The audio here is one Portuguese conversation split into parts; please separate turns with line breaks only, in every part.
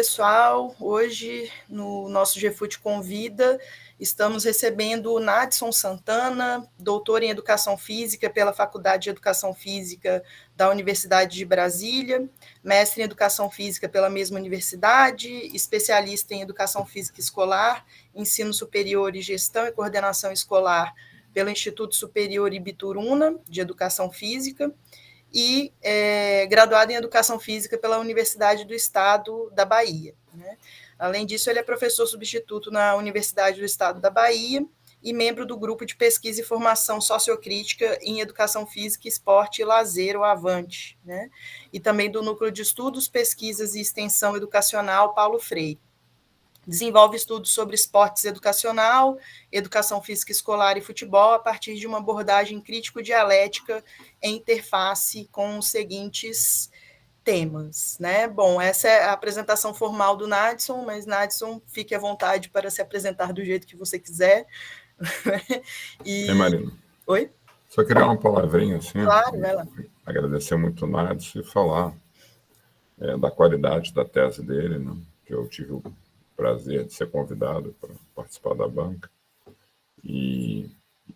pessoal. Hoje, no nosso GFUT Convida, estamos recebendo o Nadson Santana, doutor em Educação Física pela Faculdade de Educação Física da Universidade de Brasília, mestre em Educação Física pela mesma universidade, especialista em Educação Física Escolar, Ensino Superior e Gestão e Coordenação Escolar pelo Instituto Superior Ibituruna, de Educação Física, e graduado em Educação Física pela Universidade do Estado da Bahia, né? Além disso, ele é professor substituto na Universidade do Estado da Bahia e membro do Grupo de Pesquisa e Formação Sociocrítica em Educação Física, Esporte e Lazer, o Avante, né? E também do Núcleo de Estudos, Pesquisas e Extensão Educacional Paulo Freire. Desenvolve estudos sobre esportes educacional, educação física escolar e futebol a partir de uma abordagem crítico-dialética em interface com os seguintes temas, né? Bom, essa é a apresentação formal do Nadson, mas Nadson, fique à vontade para se apresentar do jeito que você quiser.
E Marina.
Oi?
Só queria uma palavrinha assim.
Claro, vai lá.
Agradecer muito o Nadson e falar da qualidade da tese dele, né? Que eu tive o prazer de ser convidado para participar da banca, e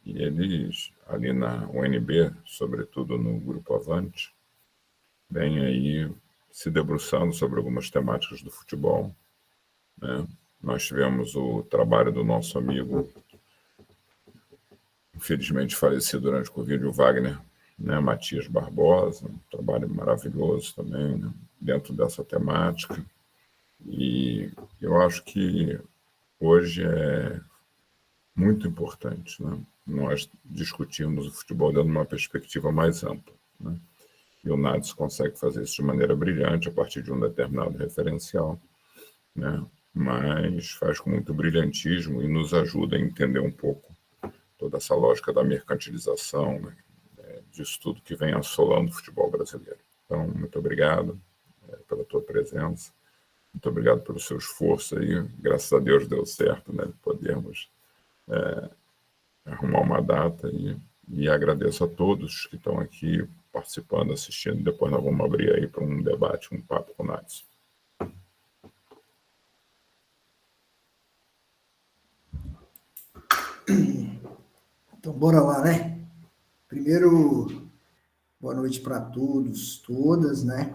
eles, ali na UNB, sobretudo no Grupo Avante, vem aí se debruçando sobre algumas temáticas do futebol, né? Nós tivemos o trabalho do nosso amigo, infelizmente falecido durante o Covid, o Wagner, né? Matias Barbosa, um trabalho maravilhoso também, né? Dentro dessa temática. E eu acho que hoje é muito importante, né? Nós discutirmos o futebol dando uma perspectiva mais ampla, né? E o Nadson consegue fazer isso de maneira brilhante a partir de um determinado referencial, né? Mas faz com muito brilhantismo e nos ajuda a entender um pouco toda essa lógica da mercantilização, né? Disso tudo que vem assolando o futebol brasileiro. Então, muito obrigado pela tua presença. Muito obrigado pelo seu esforço aí. Graças a Deus deu certo, né? Podermos arrumar uma data e agradeço a todos que estão aqui participando, assistindo. Depois nós vamos abrir aí para um debate, um papo com o Nadson.
Então, bora lá, né? Primeiro, boa noite para todos, todas, né?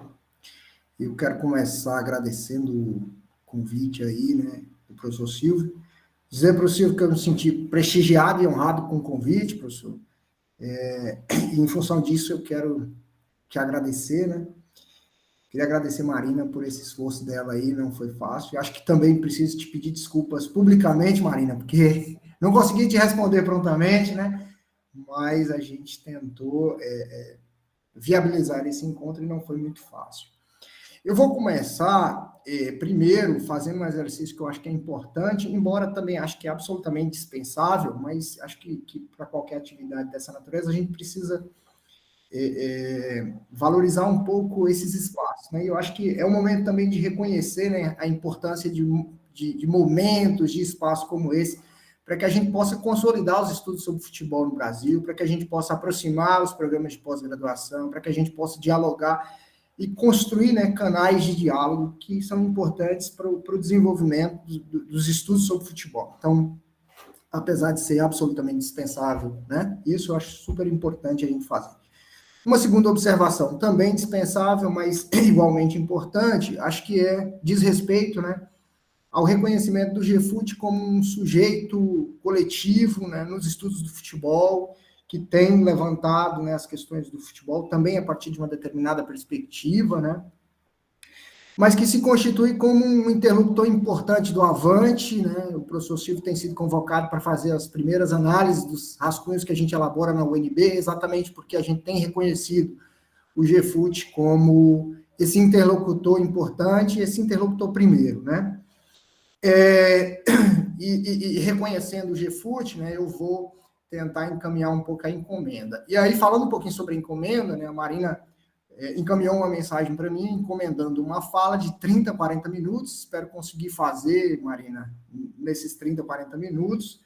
Eu quero começar agradecendo o convite aí, né, do professor Silvio. Dizer para o Silvio que eu me senti prestigiado e honrado com o convite, professor. E em função disso, eu quero te agradecer, né? Queria agradecer a Marina por esse esforço dela aí, não foi fácil. Eu acho que também preciso te pedir desculpas publicamente, Marina, porque não consegui te responder prontamente, né? Mas a gente tentou viabilizar esse encontro e não foi muito fácil. Eu vou começar, primeiro, fazendo um exercício que eu acho que é importante, embora também acho que é absolutamente dispensável, mas acho que para qualquer atividade dessa natureza, a gente precisa valorizar um pouco esses espaços, né? Eu acho que é um momento também de reconhecer, né, a importância de momentos, de espaços como esse, para que a gente possa consolidar os estudos sobre futebol no Brasil, para que a gente possa aproximar os programas de pós-graduação, para que a gente possa dialogar e construir, né, canais de diálogo que são importantes para o desenvolvimento dos estudos sobre futebol. Então, apesar de ser absolutamente dispensável, né, isso eu acho super importante a gente fazer. Uma segunda observação, também dispensável, mas igualmente importante, acho que diz respeito, né, ao reconhecimento do GFUT como um sujeito coletivo, né, nos estudos do futebol, que tem levantado, né, as questões do futebol, também a partir de uma determinada perspectiva, né, mas que se constitui como um interlocutor importante do Avante, né, o professor Silvio tem sido convocado para fazer as primeiras análises dos rascunhos que a gente elabora na UNB, exatamente porque a gente tem reconhecido o GFUT como esse interlocutor importante, esse interlocutor primeiro, né. E reconhecendo o GFUT, né, eu vou tentar encaminhar um pouco a encomenda. E aí, falando um pouquinho sobre a encomenda, né, a Marina encaminhou uma mensagem para mim, encomendando uma fala de 30, 40 minutos, espero conseguir fazer, Marina, nesses 30, 40 minutos,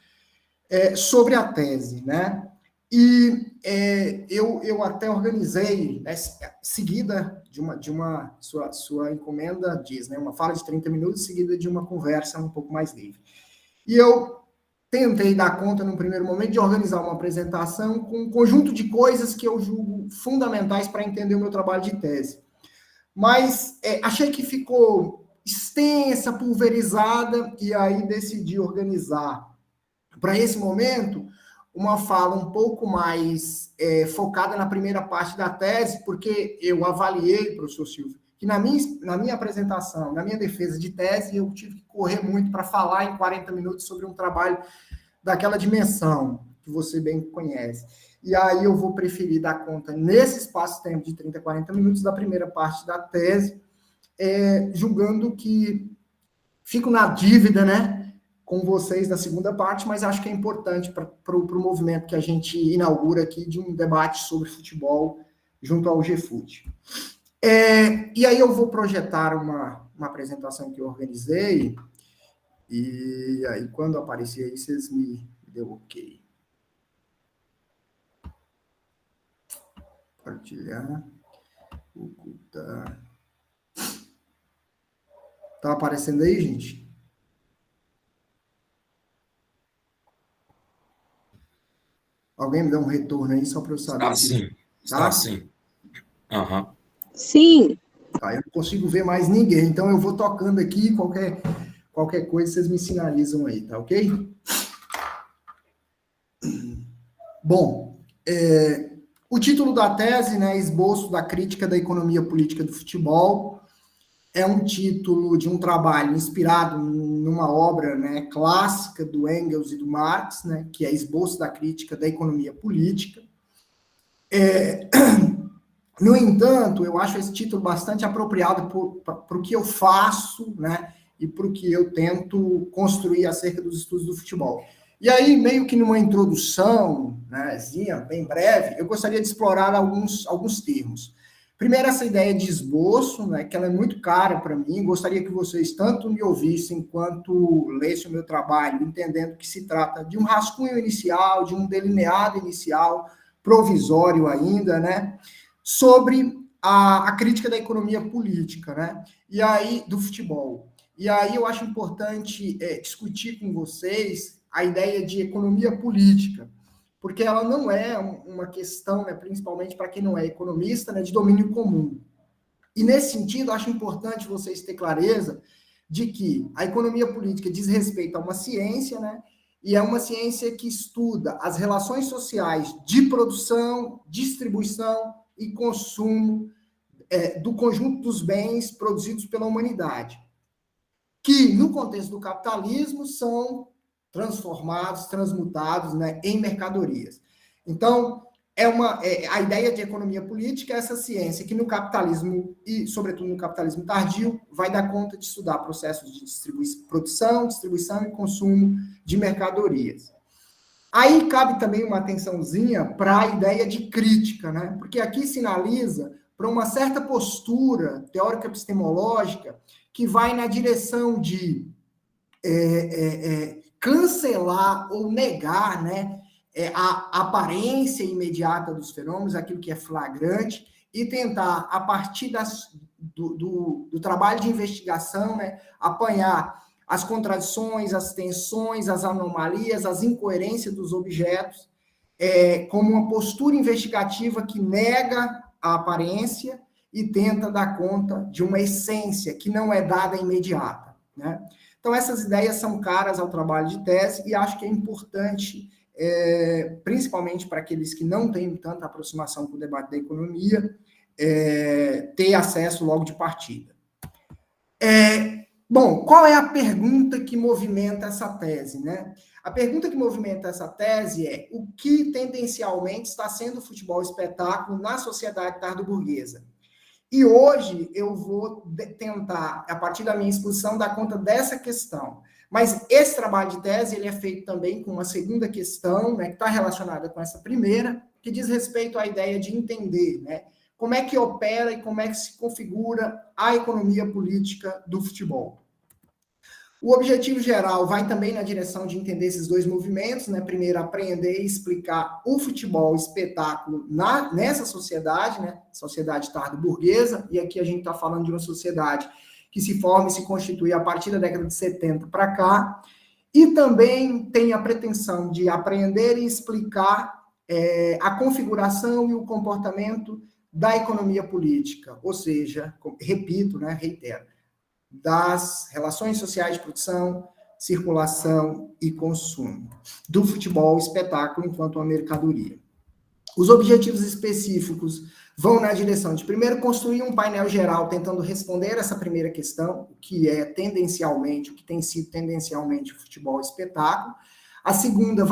sobre a tese, né? E eu até organizei, né, seguida de uma sua encomenda diz, né, uma fala de 30 minutos seguida de uma conversa um pouco mais livre. E eu tentei dar conta, num primeiro momento, de organizar uma apresentação com um conjunto de coisas que eu julgo fundamentais para entender o meu trabalho de tese. Mas achei que ficou extensa, pulverizada, e aí decidi organizar, para esse momento, uma fala um pouco mais focada na primeira parte da tese, porque eu avaliei, professor Silvio, que na minha apresentação, na minha defesa de tese, eu tive que correr muito para falar em 40 minutos sobre um trabalho daquela dimensão que você bem conhece. E aí eu vou preferir dar conta, nesse espaço-tempo de 30, 40 minutos, da primeira parte da tese, julgando que fico na dívida, né, com vocês da segunda parte, mas acho que é importante para o movimento que a gente inaugura aqui de um debate sobre futebol junto ao GFUT. E aí eu vou projetar uma apresentação que eu organizei, e aí quando aparecer aí, vocês me deu ok. Compartilhar. Ocultar. Tá aparecendo aí, gente? Alguém me dá um retorno aí, só para eu saber.
Está sim. Está sim. Uhum.
Sim.
Tá, eu não consigo ver mais ninguém, então eu vou tocando aqui, qualquer coisa vocês me sinalizam aí, tá ok? Bom, o título da tese, né, Esboço da Crítica da Economia Política do Futebol, é um título de um trabalho inspirado numa obra, né, clássica do Engels e do Marx, né, que é Esboço da Crítica da Economia Política. No entanto, eu acho esse título bastante apropriado para o que eu faço, né, e para o que eu tento construir acerca dos estudos do futebol. E aí, meio que numa introdução, né, bem breve, eu gostaria de explorar alguns termos. Primeiro, essa ideia de esboço, né, que ela é muito cara para mim, gostaria que vocês tanto me ouvissem quanto lessem o meu trabalho, entendendo que se trata de um rascunho inicial, de um delineado inicial, provisório ainda, né, sobre a crítica da economia política, né, e aí do futebol. E aí eu acho importante discutir com vocês a ideia de economia política, porque ela não é uma questão, né, principalmente para quem não é economista, né, de domínio comum. E nesse sentido, acho importante vocês terem clareza de que a economia política diz respeito a uma ciência, né, e é uma ciência que estuda as relações sociais de produção, distribuição e consumo do conjunto dos bens produzidos pela humanidade, que, no contexto do capitalismo, são transformados, transmutados, né, em mercadorias. Então, a ideia de economia política é essa ciência que no capitalismo, e sobretudo no capitalismo tardio, vai dar conta de estudar processos de produção, distribuição e consumo de mercadorias. Aí cabe também uma atençãozinha para a ideia de crítica, né? Porque aqui sinaliza para uma certa postura teórica epistemológica que vai na direção de cancelar ou negar, né, a aparência imediata dos fenômenos, aquilo que é flagrante, e tentar, a partir do trabalho de investigação, né, apanhar as contradições, as tensões, as anomalias, as incoerências dos objetos, como uma postura investigativa que nega a aparência e tenta dar conta de uma essência que não é dada imediata, né? Então, essas ideias são caras ao trabalho de tese e acho que é importante, principalmente para aqueles que não têm tanta aproximação com o debate da economia, ter acesso logo de partida. Bom, qual é a pergunta que movimenta essa tese, né? A pergunta que movimenta essa tese é o que tendencialmente está sendo o futebol espetáculo na sociedade tardo-burguesa? E hoje eu vou tentar, a partir da minha exposição, dar conta dessa questão. Mas esse trabalho de tese ele é feito também com uma segunda questão, né, que está relacionada com essa primeira, que diz respeito à ideia de entender, né, como é que opera e como é que se configura a economia política do futebol. O objetivo geral vai também na direção de entender esses dois movimentos, né? Primeiro, aprender e explicar o futebol espetáculo nessa sociedade, né? Sociedade tardo-burguesa, e aqui a gente está falando de uma sociedade que se forma e se constitui a partir da década de 70 para cá, e também tem a pretensão de aprender e explicar a configuração e o comportamento da economia política, ou seja, repito, né, reitero, das relações sociais de produção, circulação e consumo, do futebol espetáculo enquanto uma mercadoria. Os objetivos específicos vão na direção de, primeiro, construir um painel geral tentando responder essa primeira questão, o que é tendencialmente, o que tem sido tendencialmente o futebol espetáculo. A segunda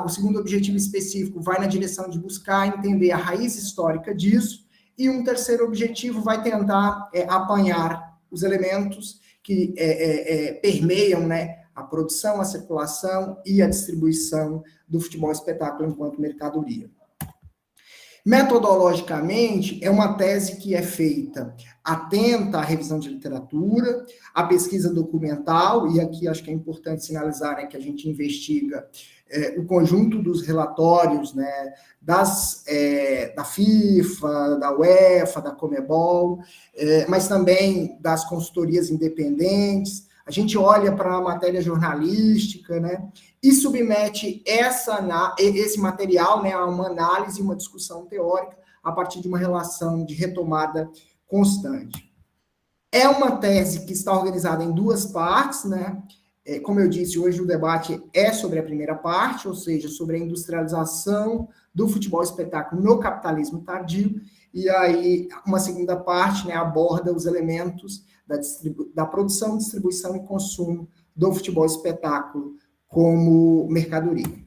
o segundo objetivo específico vai na direção de buscar entender a raiz histórica disso, e um terceiro objetivo vai tentar apanhar os elementos que permeiam, né, a produção, a circulação e a distribuição do futebol espetáculo enquanto mercadoria. Metodologicamente, é uma tese que é feita atenta à revisão de literatura, à pesquisa documental, e aqui acho que é importante sinalizar, né, que a gente investiga o conjunto dos relatórios, né, da FIFA, da UEFA, da Conmebol, mas também das consultorias independentes. A gente olha para a matéria jornalística, né, e submete esse material, né, a uma análise e uma discussão teórica a partir de uma relação de retomada constante. É uma tese que está organizada em duas partes, né? Como eu disse, hoje o debate é sobre a primeira parte, ou seja, sobre a industrialização do futebol espetáculo no capitalismo tardio, e aí uma segunda parte, né, aborda os elementos da produção, distribuição e consumo do futebol espetáculo como mercadoria.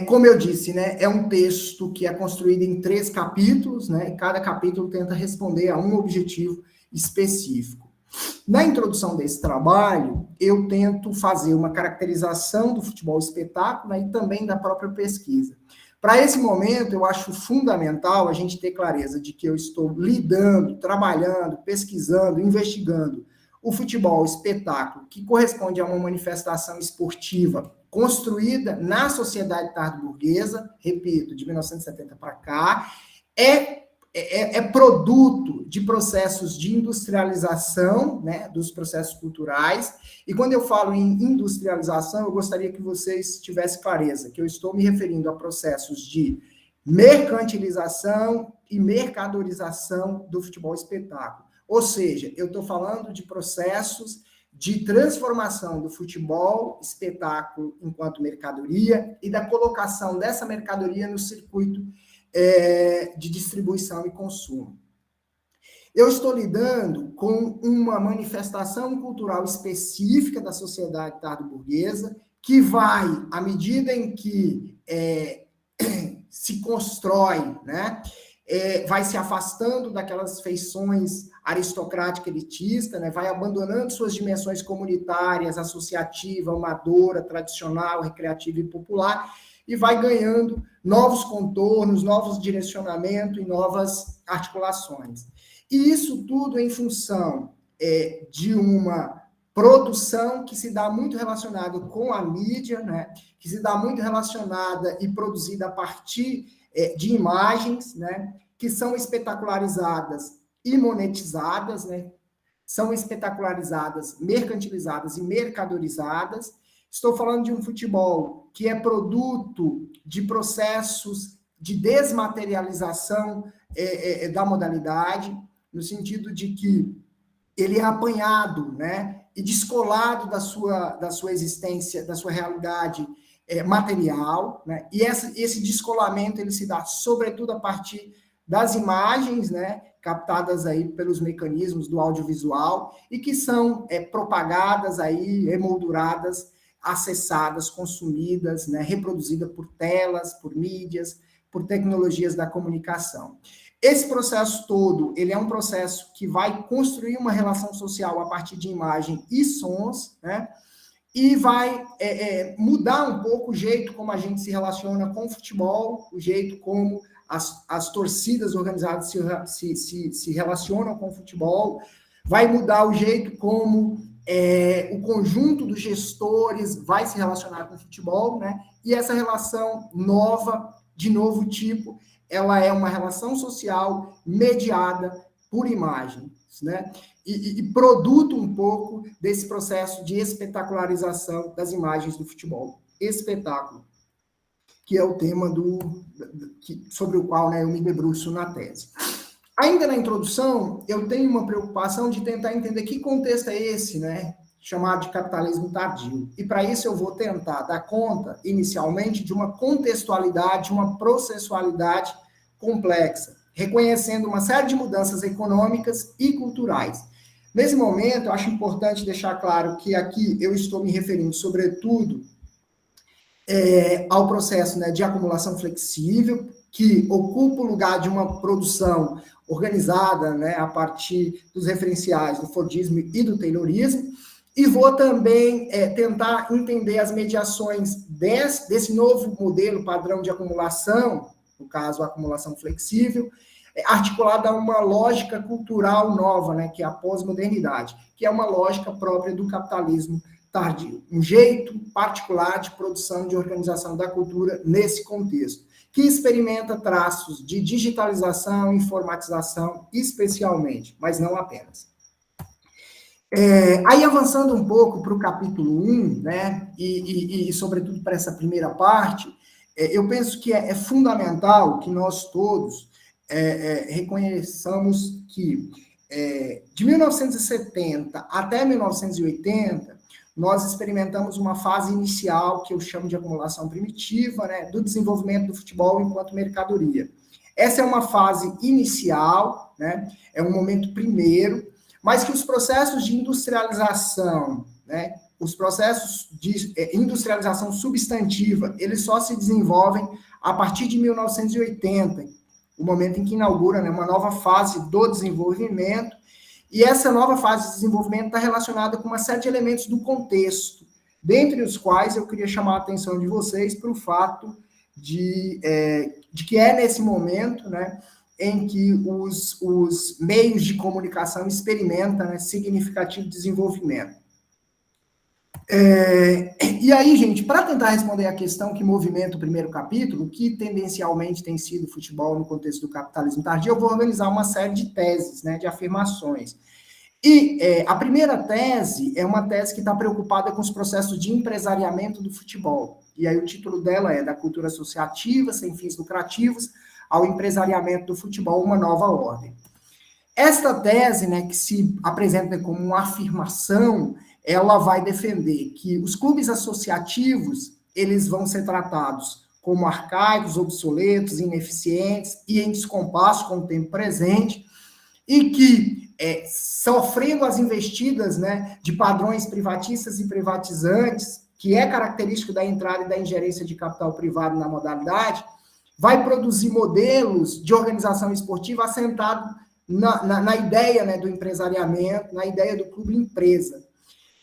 Como eu disse, né, é um texto que é construído em 3 capítulos, né, e cada capítulo tenta responder a um objetivo específico. Na introdução desse trabalho, eu tento fazer uma caracterização do futebol espetáculo, né, e também da própria pesquisa. Para esse momento, eu acho fundamental a gente ter clareza de que eu estou lidando, trabalhando, pesquisando, investigando o futebol espetáculo, que corresponde a uma manifestação esportiva construída na sociedade tardo-burguesa, repito, de 1970 para cá, é produto de processos de industrialização, né, dos processos culturais, e quando eu falo em industrialização, eu gostaria que vocês tivessem clareza, que eu estou me referindo a processos de mercantilização e mercadorização do futebol espetáculo. Ou seja, eu estou falando de processos de transformação do futebol espetáculo enquanto mercadoria e da colocação dessa mercadoria no circuito de distribuição e consumo. Eu estou lidando com uma manifestação cultural específica da sociedade tardo-burguesa que vai, à medida em que se constrói, né, vai se afastando daquelas feições aristocrática elitista, né, vai abandonando suas dimensões comunitárias, associativa, amadora, tradicional, recreativa e popular, e vai ganhando novos contornos, novos direcionamentos e novas articulações. E isso tudo em função de uma produção que se dá muito relacionada com a mídia, né, que se dá muito relacionada e produzida a partir de imagens, né, que são espetacularizadas e monetizadas, né, são espetacularizadas, mercantilizadas e mercadorizadas. Estou falando de um futebol que é produto de processos de desmaterialização da modalidade, no sentido de que ele é apanhado, né, e descolado da sua existência, da sua realidade material, né, e esse descolamento ele se dá sobretudo a partir das imagens, né, captadas aí pelos mecanismos do audiovisual e que são propagadas aí, emolduradas, acessadas, consumidas, né, reproduzidas por telas, por mídias, por tecnologias da comunicação. Esse processo todo, ele é um processo que vai construir uma relação social a partir de imagem e sons, né, e vai mudar um pouco o jeito como a gente se relaciona com o futebol, o jeito como as torcidas organizadas se relacionam com o futebol, vai mudar o jeito como o conjunto dos gestores vai se relacionar com o futebol, né? E essa relação nova, de novo tipo, ela é uma relação social mediada por imagens, né? E produto um pouco desse processo de espetacularização das imagens do futebol. Espetáculo, que é o tema sobre o qual, né, eu me debruço na tese. Ainda na introdução, eu tenho uma preocupação de tentar entender que contexto é esse, né, chamado de capitalismo tardio. E para isso eu vou tentar dar conta, inicialmente, de uma contextualidade, uma processualidade complexa, reconhecendo uma série de mudanças econômicas e culturais. Nesse momento, eu acho importante deixar claro que aqui eu estou me referindo, sobretudo, ao processo, né, de acumulação flexível, que ocupa o lugar de uma produção organizada, né, a partir dos referenciais do Fordismo e do Taylorismo, e vou também tentar entender as mediações desse novo modelo padrão de acumulação, no caso, a acumulação flexível, articulada a uma lógica cultural nova, né, que é a pós-modernidade, que é uma lógica própria do capitalismo tardio, um jeito particular de produção e de organização da cultura nesse contexto, que experimenta traços de digitalização, informatização, especialmente, mas não apenas. Aí, avançando um pouco para o capítulo 1, né, e sobretudo para essa primeira parte, eu penso que é fundamental que nós todos reconheçamos que, de 1970 até 1980, nós experimentamos uma fase inicial, que eu chamo de acumulação primitiva, né, do desenvolvimento do futebol enquanto mercadoria. Essa é uma fase inicial, né, é um momento primeiro, mas que os processos de industrialização, né, os processos de industrialização substantiva, eles só se desenvolvem a partir de 1980, o momento em que inaugura, né, uma nova fase do desenvolvimento, e essa nova fase de desenvolvimento está relacionada com uma série de elementos do contexto, dentre os quais eu queria chamar a atenção de vocês para o fato de que é nesse momento, né, em que os meios de comunicação experimentam, né, significativo desenvolvimento. E aí, gente, para tentar responder a questão que movimenta o primeiro capítulo, que tendencialmente tem sido o futebol no contexto do capitalismo tardio, eu vou organizar uma série de teses, né, de afirmações. E a primeira tese é uma tese que está preocupada com os processos de empresariamento do futebol. E aí o título dela é Da Cultura Associativa, Sem Fins Lucrativos, ao Empresariamento do Futebol, uma Nova Ordem. Esta tese, né, que se apresenta como uma afirmação, ela vai defender que os clubes associativos, eles vão ser tratados como arcaicos, obsoletos, ineficientes e em descompasso com o tempo presente, e que, sofrendo as investidas, né, de padrões privatistas e privatizantes, que é característico da entrada e da ingerência de capital privado na modalidade, vai produzir modelos de organização esportiva assentado na ideia, né, do empresariamento, na ideia do clube-empresa.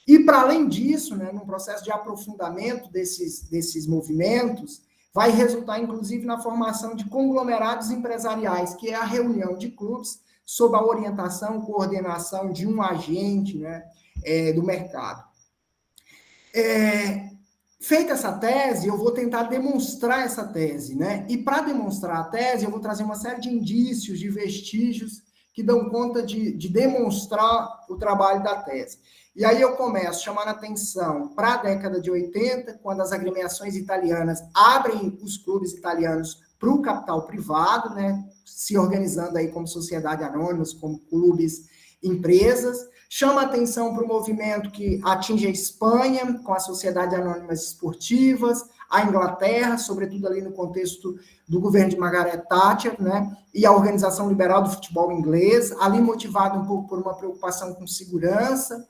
E, para além disso, né, num processo de aprofundamento desses movimentos, vai resultar, inclusive, na formação de conglomerados empresariais, que é a reunião de clubes sob a orientação, coordenação de um agente, né, do mercado. Feita essa tese, eu vou tentar demonstrar essa tese, né? E, para demonstrar a tese, eu vou trazer uma série de indícios, de vestígios, que dão conta de demonstrar o trabalho da tese. E aí eu começo chamando a atenção para a década de 80, quando as agremiações italianas abrem os clubes italianos para o capital privado, né, se organizando aí como sociedade anônimas, como clubes, empresas. Chama a atenção para o movimento que atinge a Espanha, com as sociedades anônimas esportivas, a Inglaterra, sobretudo ali no contexto do governo de Margaret Thatcher, né, e a Organização Liberal do Futebol Inglês, ali motivado um pouco por uma preocupação com segurança.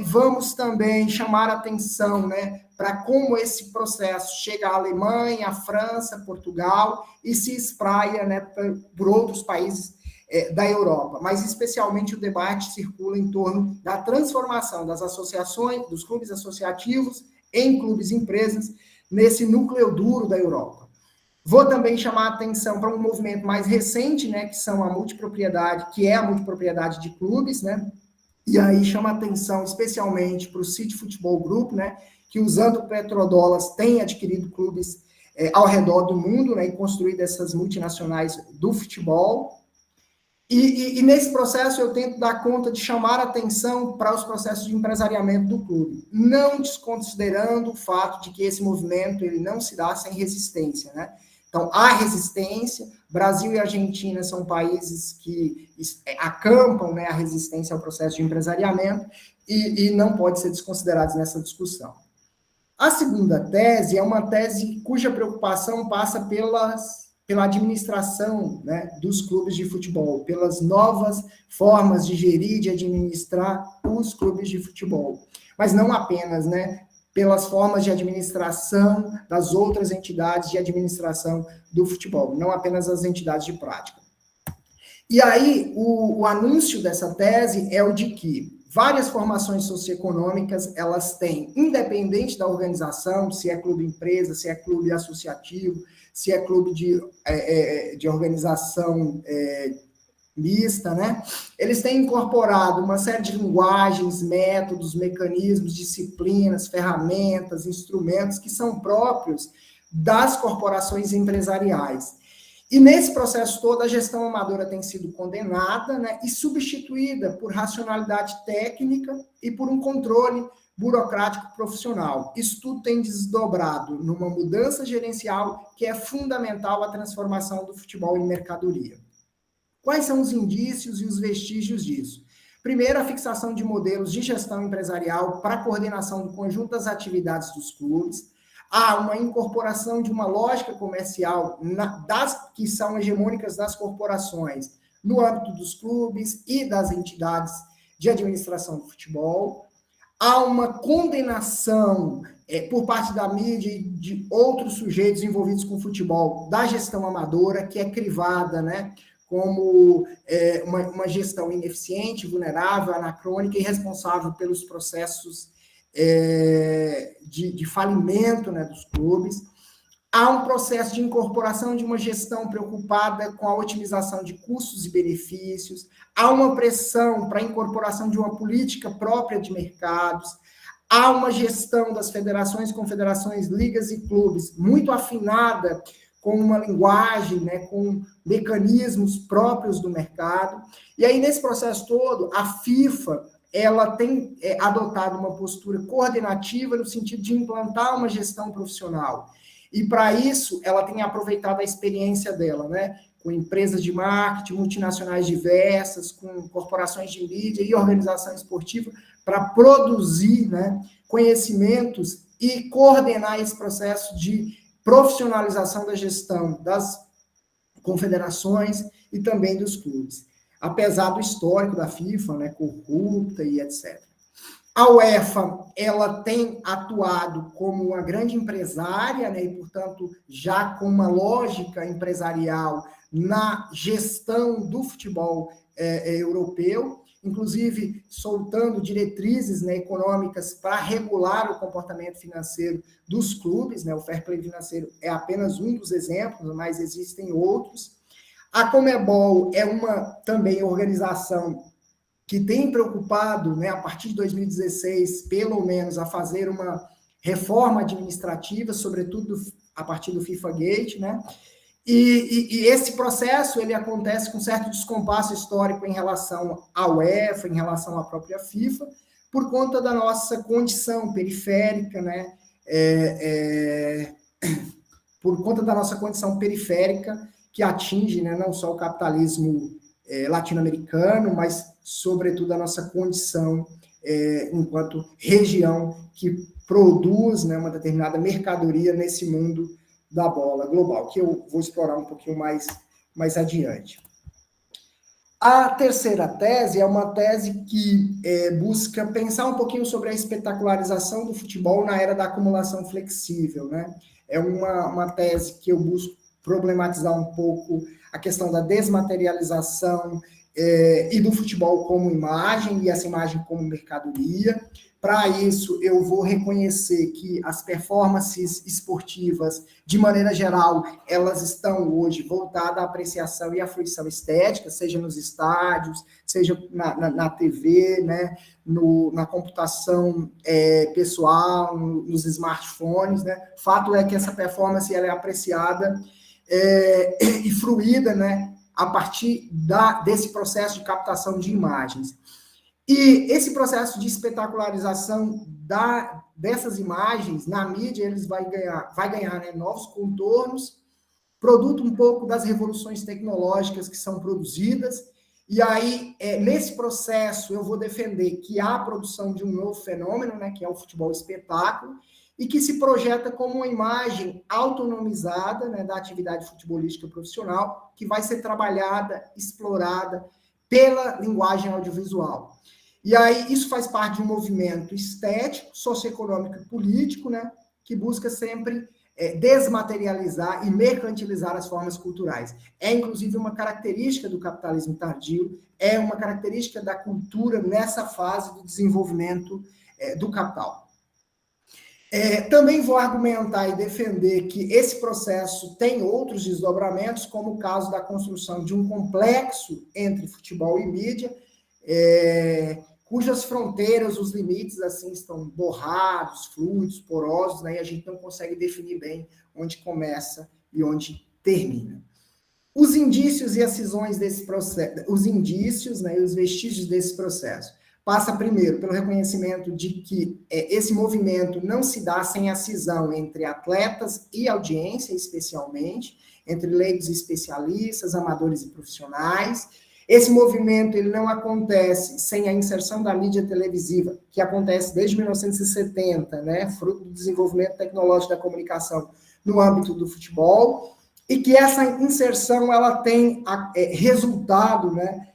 Vamos também chamar a atenção, né, para como esse processo chega à Alemanha, à França, Portugal, e se espraia, né, por outros países da Europa. Mas, especialmente, o debate circula em torno da transformação das associações, dos clubes associativos em clubes-empresas, nesse núcleo duro da Europa. Vou também chamar a atenção para um movimento mais recente, né, que são a multipropriedade, que é a multipropriedade de clubes, né, E aí chama atenção especialmente para o City Futebol Group, né, que usando petrodólares tem adquirido clubes ao redor do mundo, né, e construído essas multinacionais do futebol. E nesse processo eu tento dar conta de chamar atenção para os processos de empresariamento do clube, não desconsiderando o fato de que esse movimento ele não se dá sem resistência, né? Então, há resistência. Brasil e Argentina são países que acampam, né, a resistência ao processo de empresariamento e não pode ser desconsiderados nessa discussão. A segunda tese é uma tese cuja preocupação passa pela administração, né, dos clubes de futebol, pelas novas formas de gerir e de administrar os clubes de futebol. Mas não apenas, né, pelas formas de administração das outras entidades de administração do futebol, não apenas as entidades de prática. E aí, o anúncio dessa tese é o de que várias formações socioeconômicas, elas têm, independente da organização, se é clube empresa, se é clube associativo, se é clube de organização mista, né? Eles têm incorporado uma série de linguagens, métodos, mecanismos, disciplinas, ferramentas, instrumentos que são próprios das corporações empresariais. E nesse processo todo, a gestão amadora tem sido condenada, né, e substituída por racionalidade técnica e por um controle burocrático profissional. Isso tudo tem desdobrado numa mudança gerencial que é fundamental à transformação do futebol em mercadoria. Quais são os indícios e os vestígios disso? Primeiro, a fixação de modelos de gestão empresarial para a coordenação do conjunto das atividades dos clubes. Há uma incorporação de uma lógica comercial que são hegemônicas das corporações no âmbito dos clubes e das entidades de administração do futebol. Há uma condenação por parte da mídia e de outros sujeitos envolvidos com o futebol da gestão amadora, que é crivada, né, como uma gestão ineficiente, vulnerável, anacrônica e responsável pelos processos de falimento, né, dos clubes. Há um processo de incorporação de uma gestão preocupada com a otimização de custos e benefícios. Há uma pressão para a incorporação de uma política própria de mercados. Há uma gestão das federações, confederações, ligas e clubes muito afinada com uma linguagem, né, com mecanismos próprios do mercado. E aí, nesse processo todo, a FIFA ela tem adotado uma postura coordenativa no sentido de implantar uma gestão profissional. E, para isso, ela tem aproveitado a experiência dela, né, com empresas de marketing, multinacionais diversas, com corporações de mídia e organização esportiva, para produzir, né, conhecimentos e coordenar esse processo de profissionalização da gestão das confederações e também dos clubes, apesar do histórico da FIFA, né, corrupta e etc. A UEFA, ela tem atuado como uma grande empresária, né, e, portanto, já com uma lógica empresarial na gestão do futebol europeu, inclusive soltando diretrizes, né, econômicas para regular o comportamento financeiro dos clubes, né, o fair play financeiro é apenas um dos exemplos, mas existem outros. A Conmebol é uma também organização que tem preocupado, né, a partir de 2016, pelo menos, a fazer uma reforma administrativa, sobretudo a partir do FIFA Gate, né? E esse processo ele acontece com certo descompasso histórico em relação à UEFA, em relação à própria FIFA, por conta da nossa condição periférica, né? Por conta da nossa condição periférica, que atinge, né, não só o capitalismo latino-americano, mas, sobretudo, a nossa condição enquanto região que produz, né, uma determinada mercadoria nesse mundo da bola global, que eu vou explorar um pouquinho mais adiante. A terceira tese é uma tese que busca pensar um pouquinho sobre a espetacularização do futebol na era da acumulação flexível, né? É uma tese que eu busco problematizar um pouco a questão da desmaterialização e do futebol como imagem, e essa imagem como mercadoria. Para isso, eu vou reconhecer que as performances esportivas, de maneira geral, elas estão hoje voltadas à apreciação e à fruição estética, seja nos estádios, seja na TV, né, na computação pessoal, nos smartphones, né? Fato é que essa performance ela é apreciada e fruída, né, a partir desse processo de captação de imagens. E esse processo de espetacularização dessas imagens na mídia, eles vai ganhar, né, novos contornos, produto um pouco das revoluções tecnológicas que são produzidas. E aí, nesse processo, eu vou defender que há a produção de um novo fenômeno, né, que é o futebol espetáculo, e que se projeta como uma imagem autonomizada, né, da atividade futebolística profissional, que vai ser trabalhada, explorada pela linguagem audiovisual. E aí, isso faz parte de um movimento estético, socioeconômico e político, né, que busca sempre desmaterializar e mercantilizar as formas culturais. É, inclusive, uma característica do capitalismo tardio, é uma característica da cultura nessa fase do desenvolvimento do capital. Também vou argumentar e defender que esse processo tem outros desdobramentos, como o caso da construção de um complexo entre futebol e mídia, cujas fronteiras, os limites, assim, estão borrados, fluidos, porosos, né, e a gente não consegue definir bem onde começa e onde termina. Os indícios e as cisões desse processo, os indícios, né, e os vestígios desse processo, passa primeiro pelo reconhecimento de que esse movimento não se dá sem a cisão entre atletas e audiência, especialmente, entre leigos e especialistas, amadores e profissionais. Esse movimento ele não acontece sem a inserção da mídia televisiva, que acontece desde 1970, né, fruto do desenvolvimento tecnológico da comunicação no âmbito do futebol, e que essa inserção ela tem resultado, né,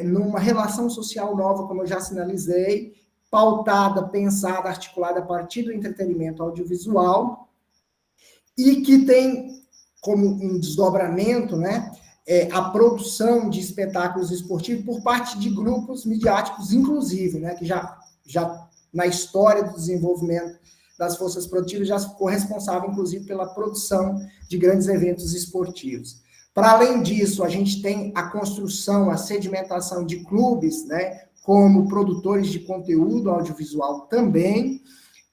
numa relação social nova, como eu já sinalizei, pautada, pensada, articulada a partir do entretenimento audiovisual, e que tem como um desdobramento, né, a produção de espetáculos esportivos por parte de grupos midiáticos, inclusive, né, que já na história do desenvolvimento das forças produtivas já ficou responsável, inclusive, pela produção de grandes eventos esportivos. Para além disso, a gente tem a construção, a sedimentação de clubes, né, como produtores de conteúdo audiovisual também,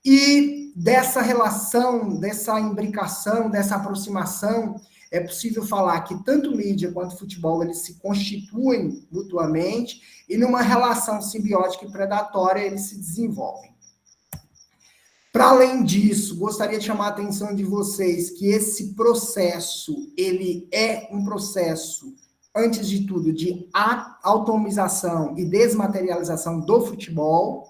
e dessa relação, dessa imbricação, dessa aproximação, é possível falar que tanto mídia quanto futebol, eles se constituem mutuamente e numa relação simbiótica e predatória eles se desenvolvem. Para além disso, gostaria de chamar a atenção de vocês que esse processo, ele é um processo, antes de tudo, de automização e desmaterialização do futebol,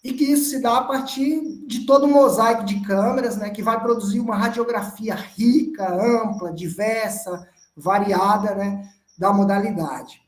e que isso se dá a partir de todo um mosaico de câmeras, né, que vai produzir uma radiografia rica, ampla, diversa, variada, né, da modalidade.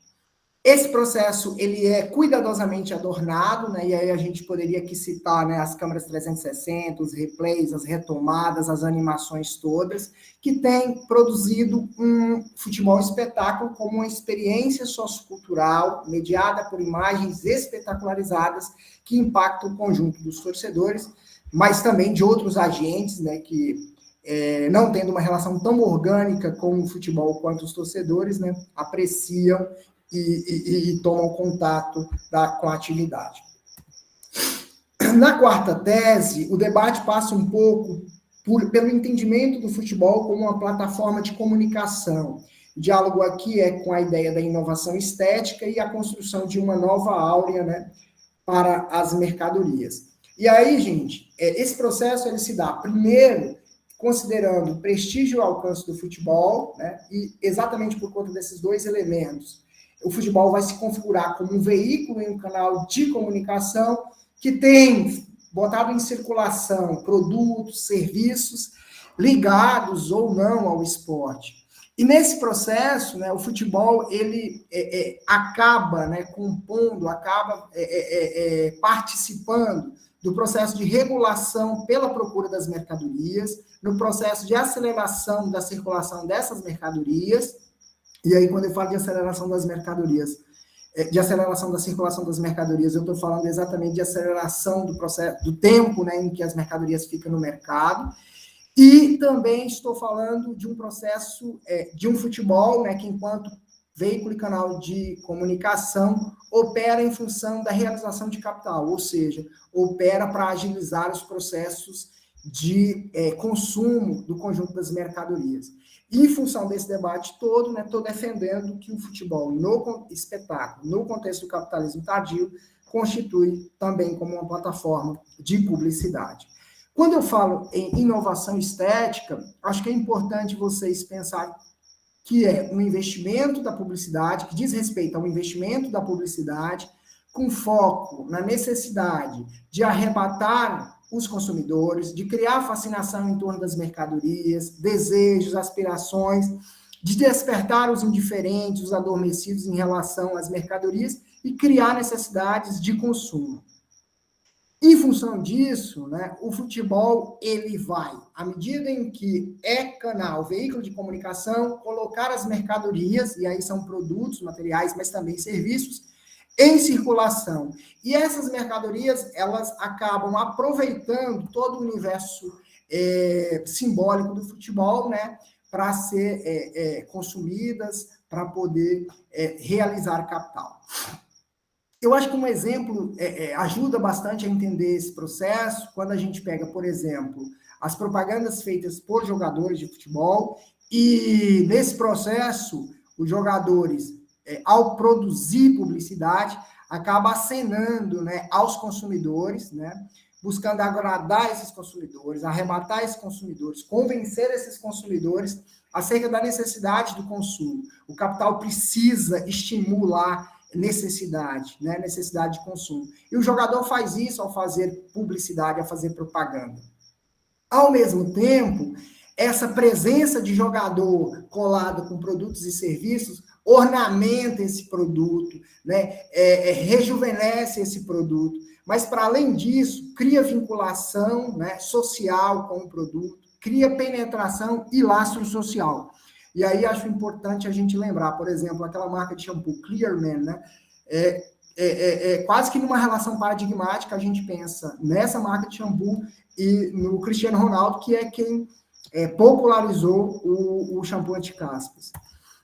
Esse processo, ele é cuidadosamente adornado, né, e aí a gente poderia aqui citar, né, as câmeras 360, os replays, as retomadas, as animações todas, que têm produzido um futebol espetáculo como uma experiência sociocultural, mediada por imagens espetacularizadas, que impactam o conjunto dos torcedores, mas também de outros agentes, né, que, não tendo uma relação tão orgânica com o futebol quanto os torcedores, né, apreciam e tomam contato com a atividade. Na quarta tese, o debate passa um pouco pelo entendimento do futebol como uma plataforma de comunicação. O diálogo aqui é com a ideia da inovação estética e a construção de uma nova áurea, né, para as mercadorias. E aí, gente, esse processo ele se dá, primeiro, considerando o prestígio e o alcance do futebol, né, e exatamente por conta desses dois elementos, o futebol vai se configurar como um veículo e um canal de comunicação que tem botado em circulação produtos, serviços ligados ou não ao esporte. E nesse processo, né, o futebol ele acaba, né, compondo, acaba participando do processo de regulação pela procura das mercadorias, no processo de aceleração da circulação dessas mercadorias. E aí, quando eu falo de aceleração das mercadorias, de aceleração da circulação das mercadorias, eu estou falando exatamente de aceleração do processo, do tempo, né, em que as mercadorias ficam no mercado, e também estou falando de um processo de um futebol, né, que enquanto veículo e canal de comunicação, opera em função da realização de capital, ou seja, opera para agilizar os processos de consumo do conjunto das mercadorias. E, em função desse debate todo, estou defendendo que o futebol no espetáculo, no contexto do capitalismo tardio, constitui também como uma plataforma de publicidade. Quando eu falo em inovação estética, acho que é importante vocês pensarem que é um investimento da publicidade, que diz respeito ao investimento da publicidade, com foco na necessidade de arrebatar os consumidores, de criar fascinação em torno das mercadorias, desejos, aspirações, de despertar os indiferentes, os adormecidos em relação às mercadorias e criar necessidades de consumo. Em função disso, o futebol ele vai, à medida em que é canal, veículo de comunicação, colocar as mercadorias, e aí são produtos, materiais, mas também serviços, em circulação. E essas mercadorias, elas acabam aproveitando todo o universo simbólico do futebol, para ser consumidas, para poder realizar capital. Eu acho que um exemplo ajuda bastante a entender esse processo, quando a gente pega, por exemplo, as propagandas feitas por jogadores de futebol, e nesse processo, os jogadores, ao produzir publicidade, acaba acenando aos consumidores, buscando agradar esses consumidores, arrematar esses consumidores, convencer esses consumidores acerca da necessidade do consumo. O capital precisa estimular necessidade de consumo. E o jogador faz isso ao fazer publicidade, ao fazer propaganda. Ao mesmo tempo, essa presença de jogador colado com produtos e serviços ornamenta esse produto, rejuvenesce esse produto, mas, para além disso, cria vinculação social com o produto, cria penetração e lastro social. E aí acho importante a gente lembrar, por exemplo, aquela marca de shampoo, Clearman, quase que numa relação paradigmática, a gente pensa nessa marca de shampoo e no Cristiano Ronaldo, que é quem popularizou o shampoo anti-caspas.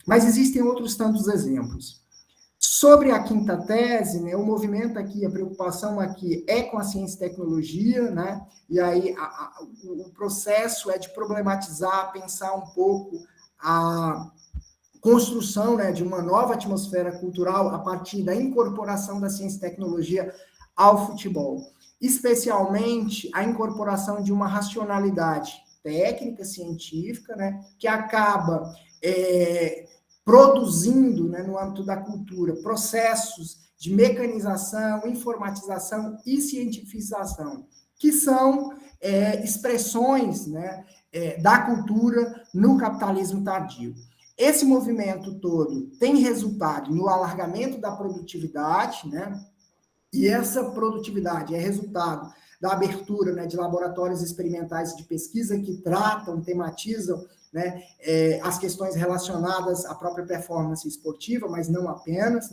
Mas existem outros tantos exemplos. Sobre a quinta tese, o movimento aqui, a preocupação aqui é com a ciência e tecnologia, e aí o processo é de problematizar, pensar um pouco a construção de uma nova atmosfera cultural a partir da incorporação da ciência e tecnologia ao futebol, especialmente a incorporação de uma racionalidade técnica, científica, que acaba produzindo, no âmbito da cultura, processos de mecanização, informatização e cientificação, que são expressões da cultura no capitalismo tardio. Esse movimento todo tem resultado no alargamento da produtividade, e essa produtividade é resultado da abertura de laboratórios experimentais de pesquisa que tratam, tematizam as questões relacionadas à própria performance esportiva, mas não apenas,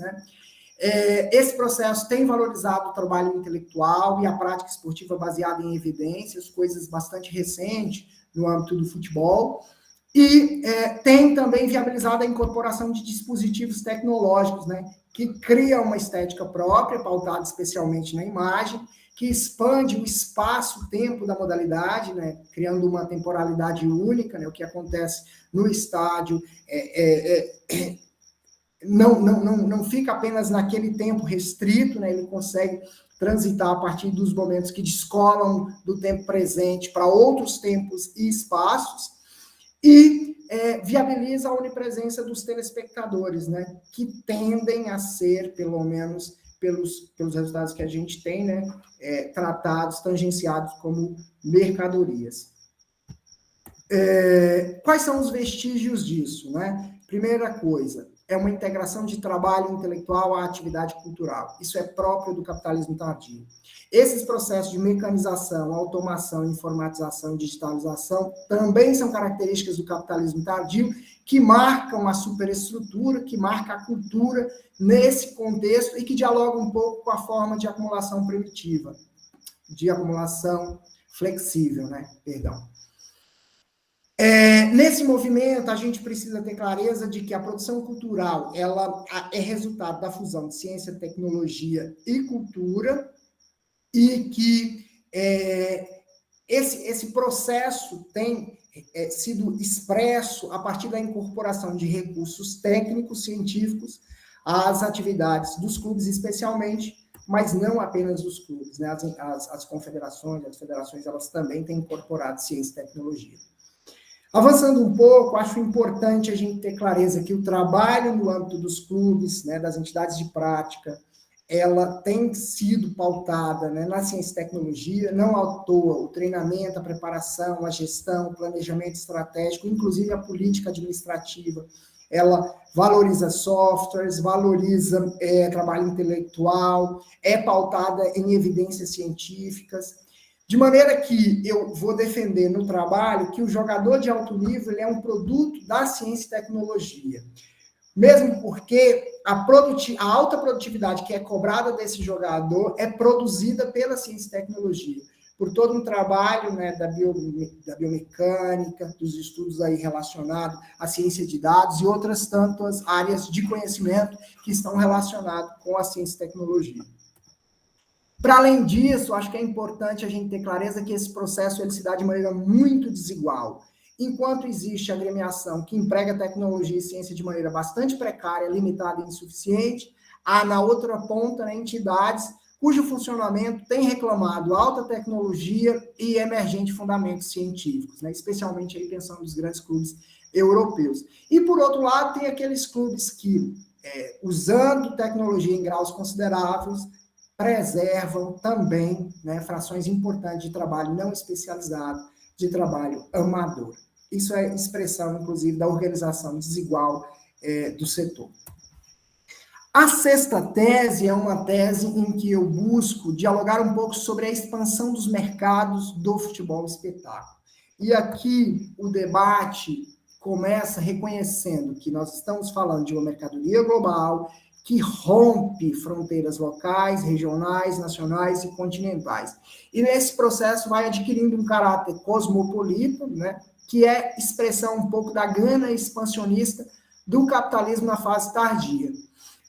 Esse processo tem valorizado o trabalho intelectual e a prática esportiva baseada em evidências, coisas bastante recentes no âmbito do futebol, e tem também viabilizado a incorporação de dispositivos tecnológicos, que criam uma estética própria, pautada especialmente na imagem, que expande o espaço-tempo da modalidade, criando uma temporalidade única, o que acontece no estádio não fica apenas naquele tempo restrito, ele consegue transitar a partir dos momentos que descolam do tempo presente para outros tempos e espaços, e viabiliza a onipresença dos telespectadores, que tendem a ser, pelo menos pelos resultados que a gente tem, tratados, tangenciados como mercadorias. Quais são os vestígios disso? Primeira coisa, é uma integração de trabalho intelectual à atividade cultural. Isso é próprio do capitalismo tardio. Esses processos de mecanização, automação, informatização e digitalização também são características do capitalismo tardio, que marcam a superestrutura, que marca a cultura nesse contexto e que dialoga um pouco com a forma de acumulação primitiva, de acumulação flexível, perdão. Nesse movimento, a gente precisa ter clareza de que a produção cultural ela é resultado da fusão de ciência, tecnologia e cultura, e que esse processo tem sido expresso a partir da incorporação de recursos técnicos, científicos, às atividades dos clubes, especialmente, mas não apenas dos clubes, né? As confederações, as federações, elas também têm incorporado ciência e tecnologia. Avançando um pouco, acho importante a gente ter clareza que o trabalho no âmbito dos clubes, né, das entidades de prática, ela tem sido pautada, né, na ciência e tecnologia, não à toa o treinamento, a preparação, a gestão, o planejamento estratégico, inclusive a política administrativa, ela valoriza softwares, valoriza trabalho intelectual, é pautada em evidências científicas, de maneira que eu vou defender no trabalho que o jogador de alto nível é um produto da ciência e tecnologia. Mesmo porque a alta produtividade que é cobrada desse jogador é produzida pela ciência e tecnologia, por todo um trabalho, né, da biomecânica, dos estudos aí relacionados à ciência de dados e outras tantas áreas de conhecimento que estão relacionadas com a ciência e tecnologia. Para além disso, acho que é importante a gente ter clareza que esse processo ele se dá de maneira muito desigual. Enquanto existe a agremiação que emprega tecnologia e ciência de maneira bastante precária, limitada e insuficiente, há na outra ponta, né, entidades cujo funcionamento tem reclamado alta tecnologia e emergente fundamentos científicos, né, especialmente aí pensando nos grandes clubes europeus. E, por outro lado, tem aqueles clubes que, usando tecnologia em graus consideráveis, preservam também, né, frações importantes de trabalho não especializado, de trabalho amador. Isso é expressão, inclusive, da organização desigual do setor. A sexta tese é uma tese em que eu busco dialogar um pouco sobre a expansão dos mercados do futebol espetáculo. E aqui o debate começa reconhecendo que nós estamos falando de uma mercadoria global que rompe fronteiras locais, regionais, nacionais e continentais. E nesse processo vai adquirindo um caráter cosmopolita, né, que é expressão um pouco da gana expansionista do capitalismo na fase tardia.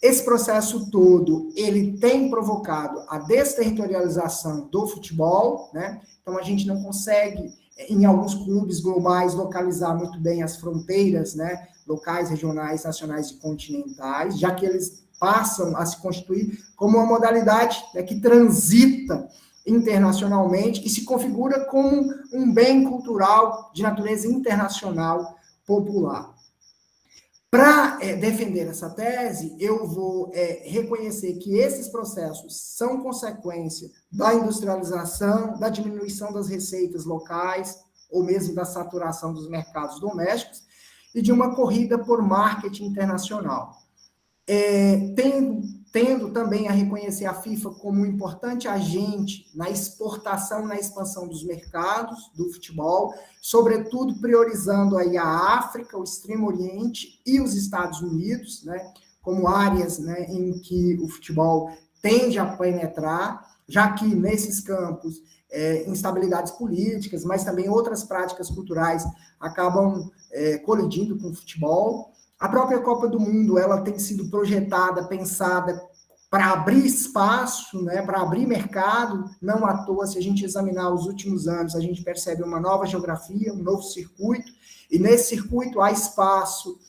Esse processo todo, ele tem provocado a desterritorialização do futebol, né? Então a gente não consegue, em alguns clubes globais, localizar muito bem as fronteiras, né, locais, regionais, nacionais e continentais, já que eles passam a se constituir como uma modalidade, né, que transita internacionalmente e se configura como um bem cultural de natureza internacional popular. Para defender essa tese, eu vou reconhecer que esses processos são consequência da industrialização, da diminuição das receitas locais, ou mesmo da saturação dos mercados domésticos, e de uma corrida por marketing internacional. Tendo também a reconhecer a FIFA como um importante agente na exportação, na expansão dos mercados do futebol, sobretudo priorizando aí a África, o Extremo Oriente e os Estados Unidos, né, como áreas, né, em que o futebol tende a penetrar, já que nesses campos instabilidades políticas, mas também outras práticas culturais acabam colidindo com o futebol. A própria Copa do Mundo, ela tem sido projetada, pensada para abrir espaço, né, para abrir mercado, não à toa, se a gente examinar os últimos anos, a gente percebe uma nova geografia, um novo circuito, e nesse circuito há espaço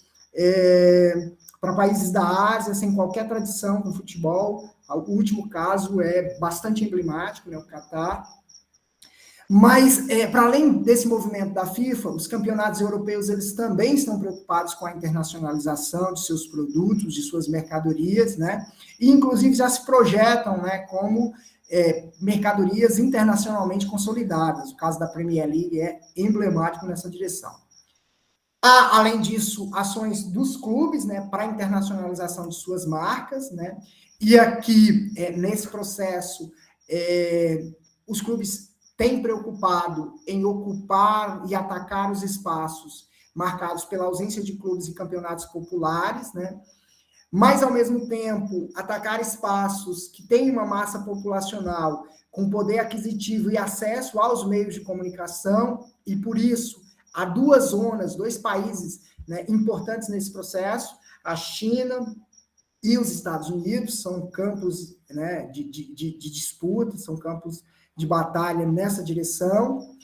para países da Ásia, sem qualquer tradição no futebol. O último caso é bastante emblemático, né, o Catar. Mas, para além desse movimento da FIFA, os campeonatos europeus eles também estão preocupados com a internacionalização de seus produtos, de suas mercadorias, né? E, inclusive, já se projetam, né, como mercadorias internacionalmente consolidadas. O caso da Premier League é emblemático nessa direção. Há, além disso, ações dos clubes, né, para a internacionalização de suas marcas, né? E aqui, nesse processo, os clubes tem preocupado em ocupar e atacar os espaços marcados pela ausência de clubes e campeonatos populares, né? Mas, ao mesmo tempo, atacar espaços que têm uma massa populacional com poder aquisitivo e acesso aos meios de comunicação, e, por isso, há duas zonas, dois países, né, importantes nesse processo, a China e os Estados Unidos, são campos, né, de disputa, são campos de batalha nessa direção.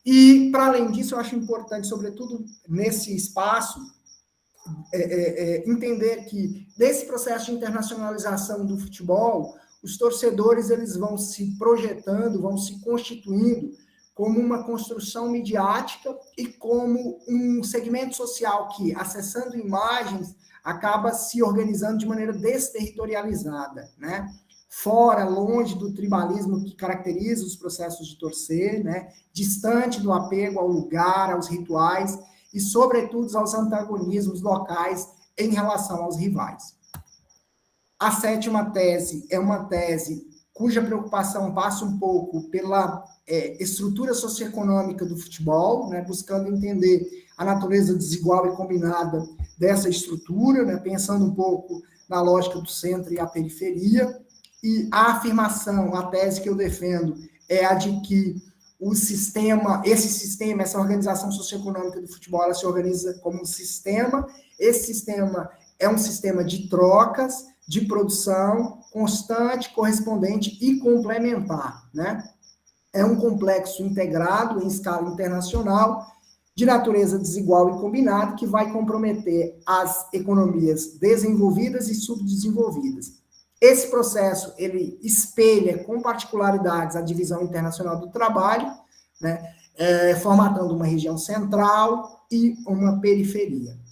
E, para além disso, eu acho importante, sobretudo nesse espaço, entender que, desse processo de internacionalização do futebol, os torcedores eles vão se projetando, vão se constituindo como uma construção midiática e como um segmento social que, acessando imagens, acaba se organizando de maneira desterritorializada, né? Fora, longe do tribalismo que caracteriza os processos de torcer, né? Distante do apego ao lugar, aos rituais e, sobretudo, aos antagonismos locais em relação aos rivais. A sétima tese é uma tese cuja preocupação passa um pouco pela estrutura socioeconômica do futebol, né, buscando entender a natureza desigual e combinada dessa estrutura, né, pensando um pouco na lógica do centro e a periferia, e a afirmação, a tese que eu defendo, é a de que essa organização socioeconômica do futebol, ela se organiza como um sistema, esse sistema é um sistema de trocas, de produção constante, correspondente e complementar, né? É um complexo integrado em escala internacional, de natureza desigual e combinada, que vai comprometer as economias desenvolvidas e subdesenvolvidas. Esse processo, ele espelha com particularidades a divisão internacional do trabalho, né? Formatando uma região central e uma periferia.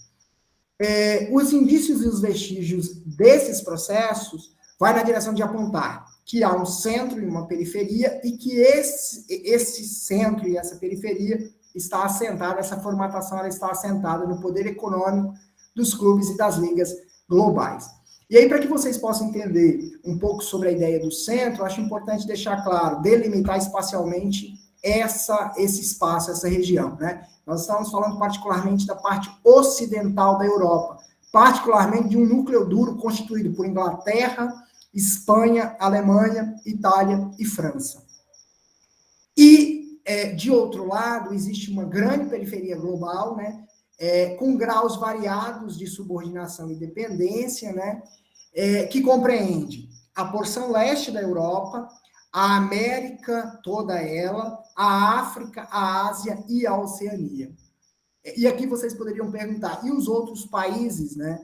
Os indícios e os vestígios desses processos vai na direção de apontar que há um centro e uma periferia e que esse centro e essa periferia está assentada, essa formatação ela está assentada no poder econômico dos clubes e das ligas globais. E aí, para que vocês possam entender um pouco sobre a ideia do centro, acho importante deixar claro, delimitar espacialmente esse espaço, essa região, né? Nós estamos falando particularmente da parte ocidental da Europa, particularmente de um núcleo duro constituído por Inglaterra, Espanha, Alemanha, Itália e França. E, de outro lado, existe uma grande periferia global, né? Com graus variados de subordinação e dependência, né? Que compreende a porção leste da Europa, a América toda ela, a África, a Ásia e a Oceania. E aqui vocês poderiam perguntar, e os outros países, né,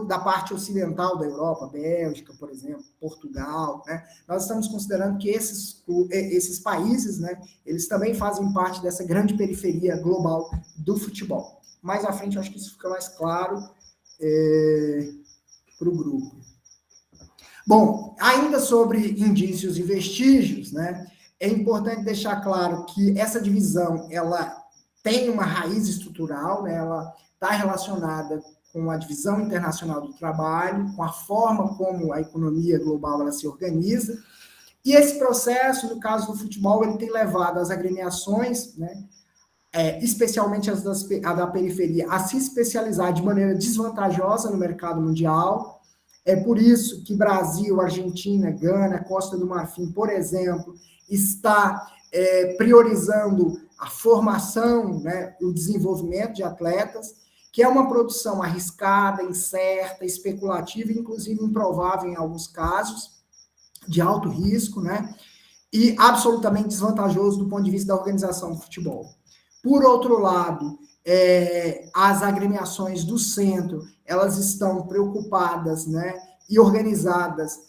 da parte ocidental da Europa, Bélgica, por exemplo, Portugal, né? Nós estamos considerando que esses países, né, eles também fazem parte dessa grande periferia global do futebol. Mais à frente, eu acho que isso fica mais claro para o grupo. Bom, ainda sobre indícios e vestígios, né, é importante deixar claro que essa divisão, ela tem uma raiz estrutural, né, ela está relacionada com a divisão internacional do trabalho, com a forma como a economia global ela se organiza, e esse processo, no caso do futebol, ele tem levado as agremiações, né, especialmente a da periferia, a se especializar de maneira desvantajosa no mercado mundial. É por isso que Brasil, Argentina, Gana, Costa do Marfim, por exemplo, está priorizando a formação, né, o desenvolvimento de atletas, que é uma produção arriscada, incerta, especulativa, inclusive improvável em alguns casos, de alto risco, né, e absolutamente desvantajoso do ponto de vista da organização do futebol. Por outro lado, as agremiações do centro, elas estão preocupadas, né, e organizadas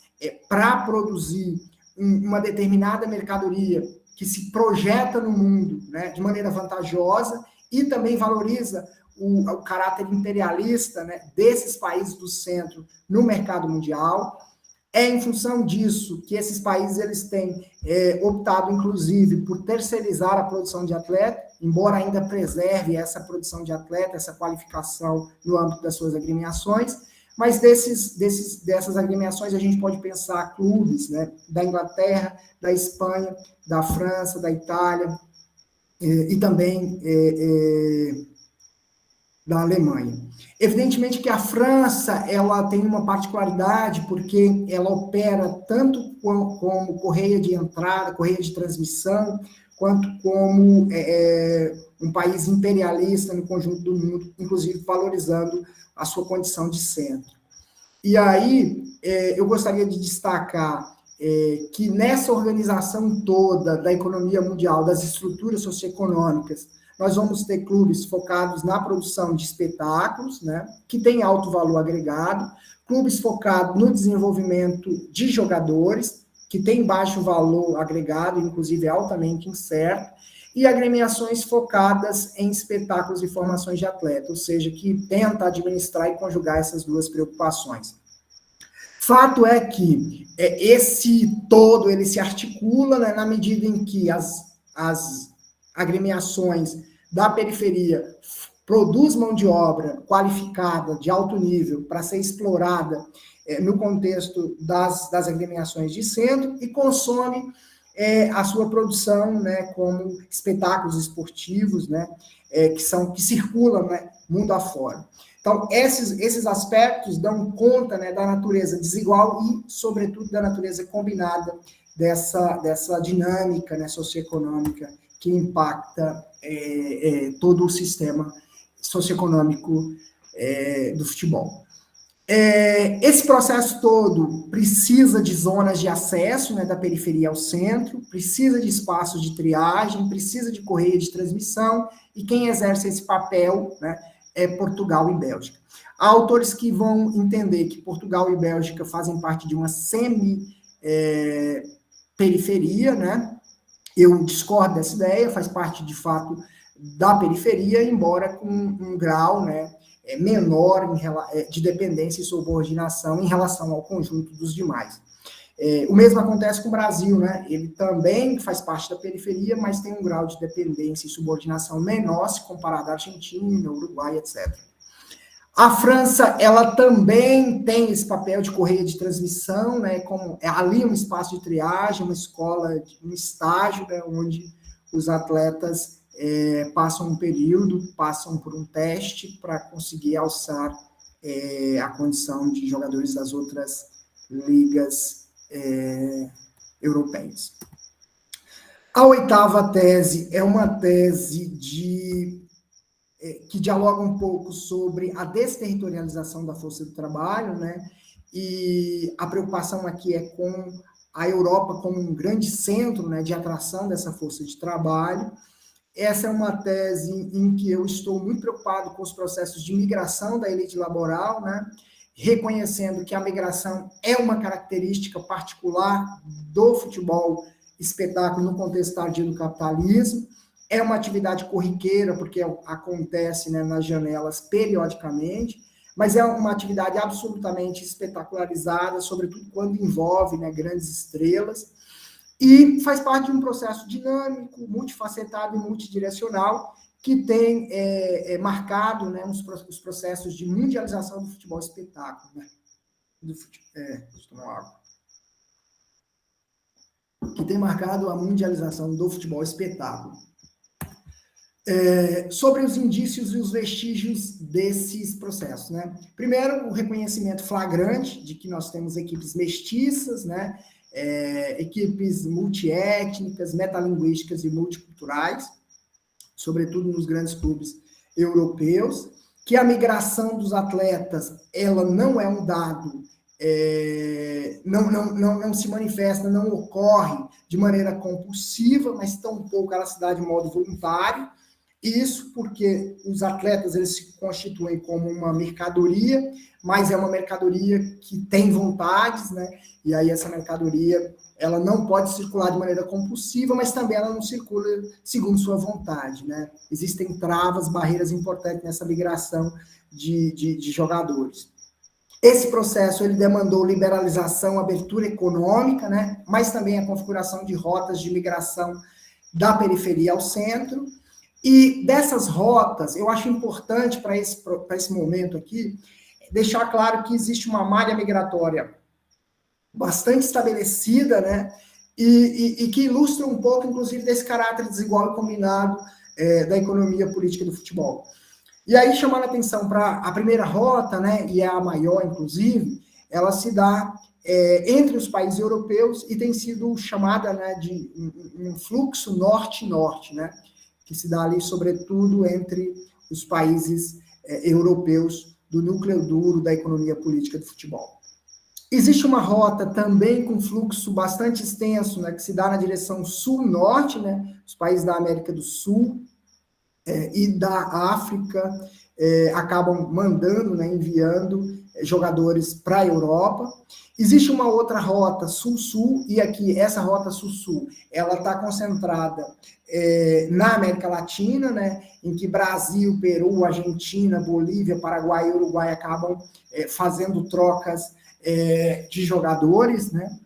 para produzir uma determinada mercadoria que se projeta no mundo, né, de maneira vantajosa e também valoriza o caráter imperialista, né, desses países do centro no mercado mundial. É em função disso que esses países eles têm optado, inclusive, por terceirizar a produção de atleta, embora ainda preserve essa produção de atleta, essa qualificação no âmbito das suas agremiações, mas dessas agremiações a gente pode pensar clubes, né, da Inglaterra, da Espanha, da França, da Itália e também da Alemanha. Evidentemente que a França ela tem uma particularidade porque ela opera tanto como correia de entrada, correia de transmissão, quanto como um país imperialista no conjunto do mundo, inclusive valorizando a sua condição de centro. E aí, eu gostaria de destacar que nessa organização toda da economia mundial, das estruturas socioeconômicas, nós vamos ter clubes focados na produção de espetáculos, né, que tem alto valor agregado, clubes focados no desenvolvimento de jogadores, que tem baixo valor agregado, inclusive altamente incerto, e agremiações focadas em espetáculos e formações de atleta, ou seja, que tenta administrar e conjugar essas duas preocupações. Fato é que esse todo, ele se articula, né, na medida em que as agremiações da periferia produz mão de obra qualificada, de alto nível, para ser explorada no contexto das agremiações de centro, e consome a sua produção, né, como espetáculos esportivos, né, que circulam, né, mundo afora. Então, esses aspectos dão conta, né, da natureza desigual e, sobretudo, da natureza combinada dessa dinâmica, né, socioeconômica que impacta todo o sistema socioeconômico do futebol. Esse processo todo precisa de zonas de acesso, né, da periferia ao centro, precisa de espaços de triagem, precisa de correia de transmissão, e quem exerce esse papel, né, é Portugal e Bélgica. Há autores que vão entender que Portugal e Bélgica fazem parte de uma semi-periferia, né? Eu discordo dessa ideia, faz parte, de fato, da periferia, embora com um grau, né, menor de dependência e subordinação em relação ao conjunto dos demais. O mesmo acontece com o Brasil, né? Ele também faz parte da periferia, mas tem um grau de dependência e subordinação menor se comparado à Argentina, Uruguai, etc. A França, ela também tem esse papel de correia de transmissão, né? Como ali um espaço de triagem, uma escola, um estágio, né, onde os atletas passam um período, passam por um teste para conseguir alçar a condição de jogadores das outras ligas europeias. A oitava tese é uma tese que dialoga um pouco sobre a desterritorialização da força do trabalho, né? E a preocupação aqui é com a Europa como um grande centro, né, de atração dessa força de trabalho. Essa é uma tese em que eu estou muito preocupado com os processos de migração da elite laboral, né? Reconhecendo que a migração é uma característica particular do futebol espetáculo no contexto tardio do capitalismo, é uma atividade corriqueira, porque acontece, né, nas janelas periodicamente, mas é uma atividade absolutamente espetacularizada, sobretudo quando envolve, né, grandes estrelas, e faz parte de um processo dinâmico, multifacetado e multidirecional, que tem marcado, né, os processos de mundialização do futebol espetáculo. Né? Deixa eu tomar água. Que tem marcado a mundialização do futebol espetáculo. Sobre os indícios e os vestígios desses processos. Né? Primeiro, o reconhecimento flagrante de que nós temos equipes mestiças, né? Equipes multiétnicas, metalinguísticas e multiculturais, sobretudo nos grandes clubes europeus, que a migração dos atletas, ela não é um dado, não se manifesta, não ocorre de maneira compulsiva, mas tampouco ela se dá de modo voluntário. Isso porque os atletas, eles se constituem como uma mercadoria, mas é uma mercadoria que tem vontades, né? E aí essa mercadoria, ela não pode circular de maneira compulsiva, mas também ela não circula segundo sua vontade, né? Existem travas, barreiras importantes nessa migração de jogadores. Esse processo, ele demandou liberalização, abertura econômica, né? Mas também a configuração de rotas de migração da periferia ao centro. E dessas rotas, eu acho importante para esse momento aqui, deixar claro que existe uma malha migratória bastante estabelecida, né? E que ilustra um pouco, inclusive, desse caráter desigual e combinado da economia política do futebol. E aí, chamando a atenção para a primeira rota, né, e é a maior, inclusive, ela se dá entre os países europeus e tem sido chamada, né, de um fluxo norte-norte, né? que se dá ali, sobretudo, entre os países europeus do núcleo duro da economia política do futebol. Existe uma rota também com fluxo bastante extenso, né, que se dá na direção sul-norte, né, os países da América do Sul e da África acabam mandando, né, enviando jogadores para a Europa. Existe uma outra rota sul-sul, e aqui essa rota sul-sul, ela está concentrada na América Latina, né, em que Brasil, Peru, Argentina, Bolívia, Paraguai e Uruguai acabam fazendo trocas de jogadores, né?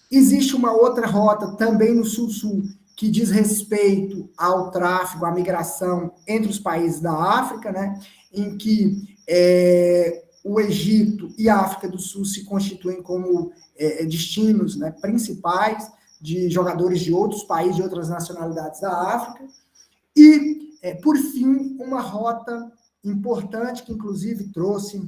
Existe uma outra rota também no sul-sul, que diz respeito ao tráfego, à migração entre os países da África, né, em que o Egito e a África do Sul se constituem como destinos, né, principais de jogadores de outros países, de outras nacionalidades da África. E, por fim, uma rota importante, que inclusive trouxe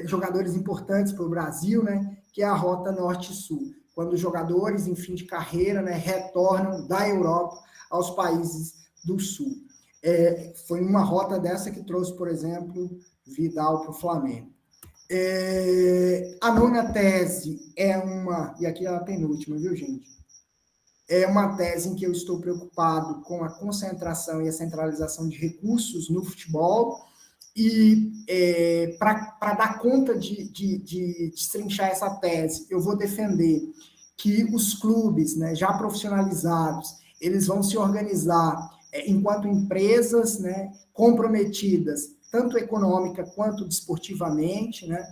jogadores importantes para o Brasil, né, que é a rota norte-sul, quando os jogadores em fim de carreira, né, retornam da Europa aos países do Sul. Foi uma rota dessa que trouxe, por exemplo, Vidal para o Flamengo. A nona tese e aqui é a penúltima, viu, gente? É uma tese em que eu estou preocupado com a concentração e a centralização de recursos no futebol, e para dar conta de destrinchar essa tese, eu vou defender que os clubes, né, já profissionalizados, eles vão se organizar enquanto empresas, né, comprometidas, tanto econômica quanto desportivamente, né?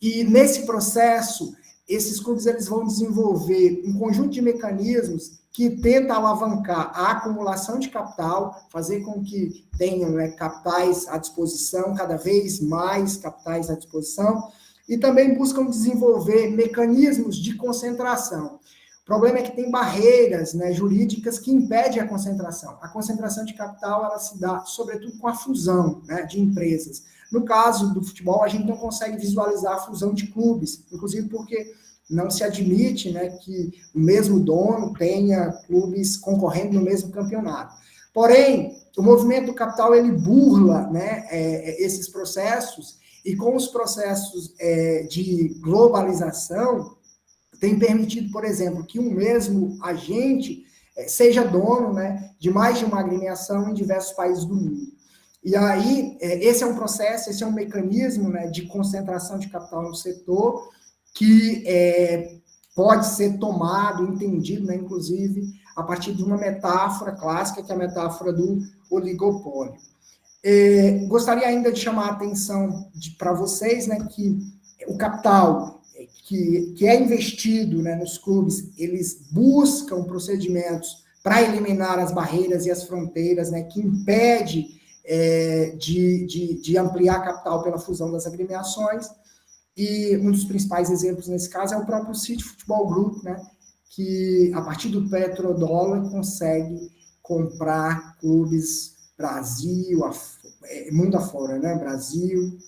E nesse processo, esses clubes eles vão desenvolver um conjunto de mecanismos que tenta alavancar a acumulação de capital, fazer com que tenham, né, capitais à disposição, cada vez mais capitais à disposição, e também buscam desenvolver mecanismos de concentração. O problema é que tem barreiras, né, jurídicas que impedem a concentração. A concentração de capital ela se dá, sobretudo, com a fusão, né, de empresas. No caso do futebol, a gente não consegue visualizar a fusão de clubes, inclusive porque não se admite, né, que o mesmo dono tenha clubes concorrendo no mesmo campeonato. Porém, o movimento do capital ele burla, né, esses processos, e com os processos de globalização, tem permitido, por exemplo, que um mesmo agente seja dono, né, de mais de uma agremiação em diversos países do mundo. E aí, esse é um processo, esse é um mecanismo, né, de concentração de capital no setor que pode ser tomado, entendido, né, inclusive, a partir de uma metáfora clássica, que é a metáfora do oligopólio. Gostaria ainda de chamar a atenção para vocês, né, que o capital que é investido, né, nos clubes, eles buscam procedimentos para eliminar as barreiras e as fronteiras, né, que impede de ampliar capital pela fusão das agremiações, e um dos principais exemplos nesse caso é o próprio City Futebol Group, né, que a partir do petrodólar consegue comprar clubes Brasil, mundo afora, né, Brasil,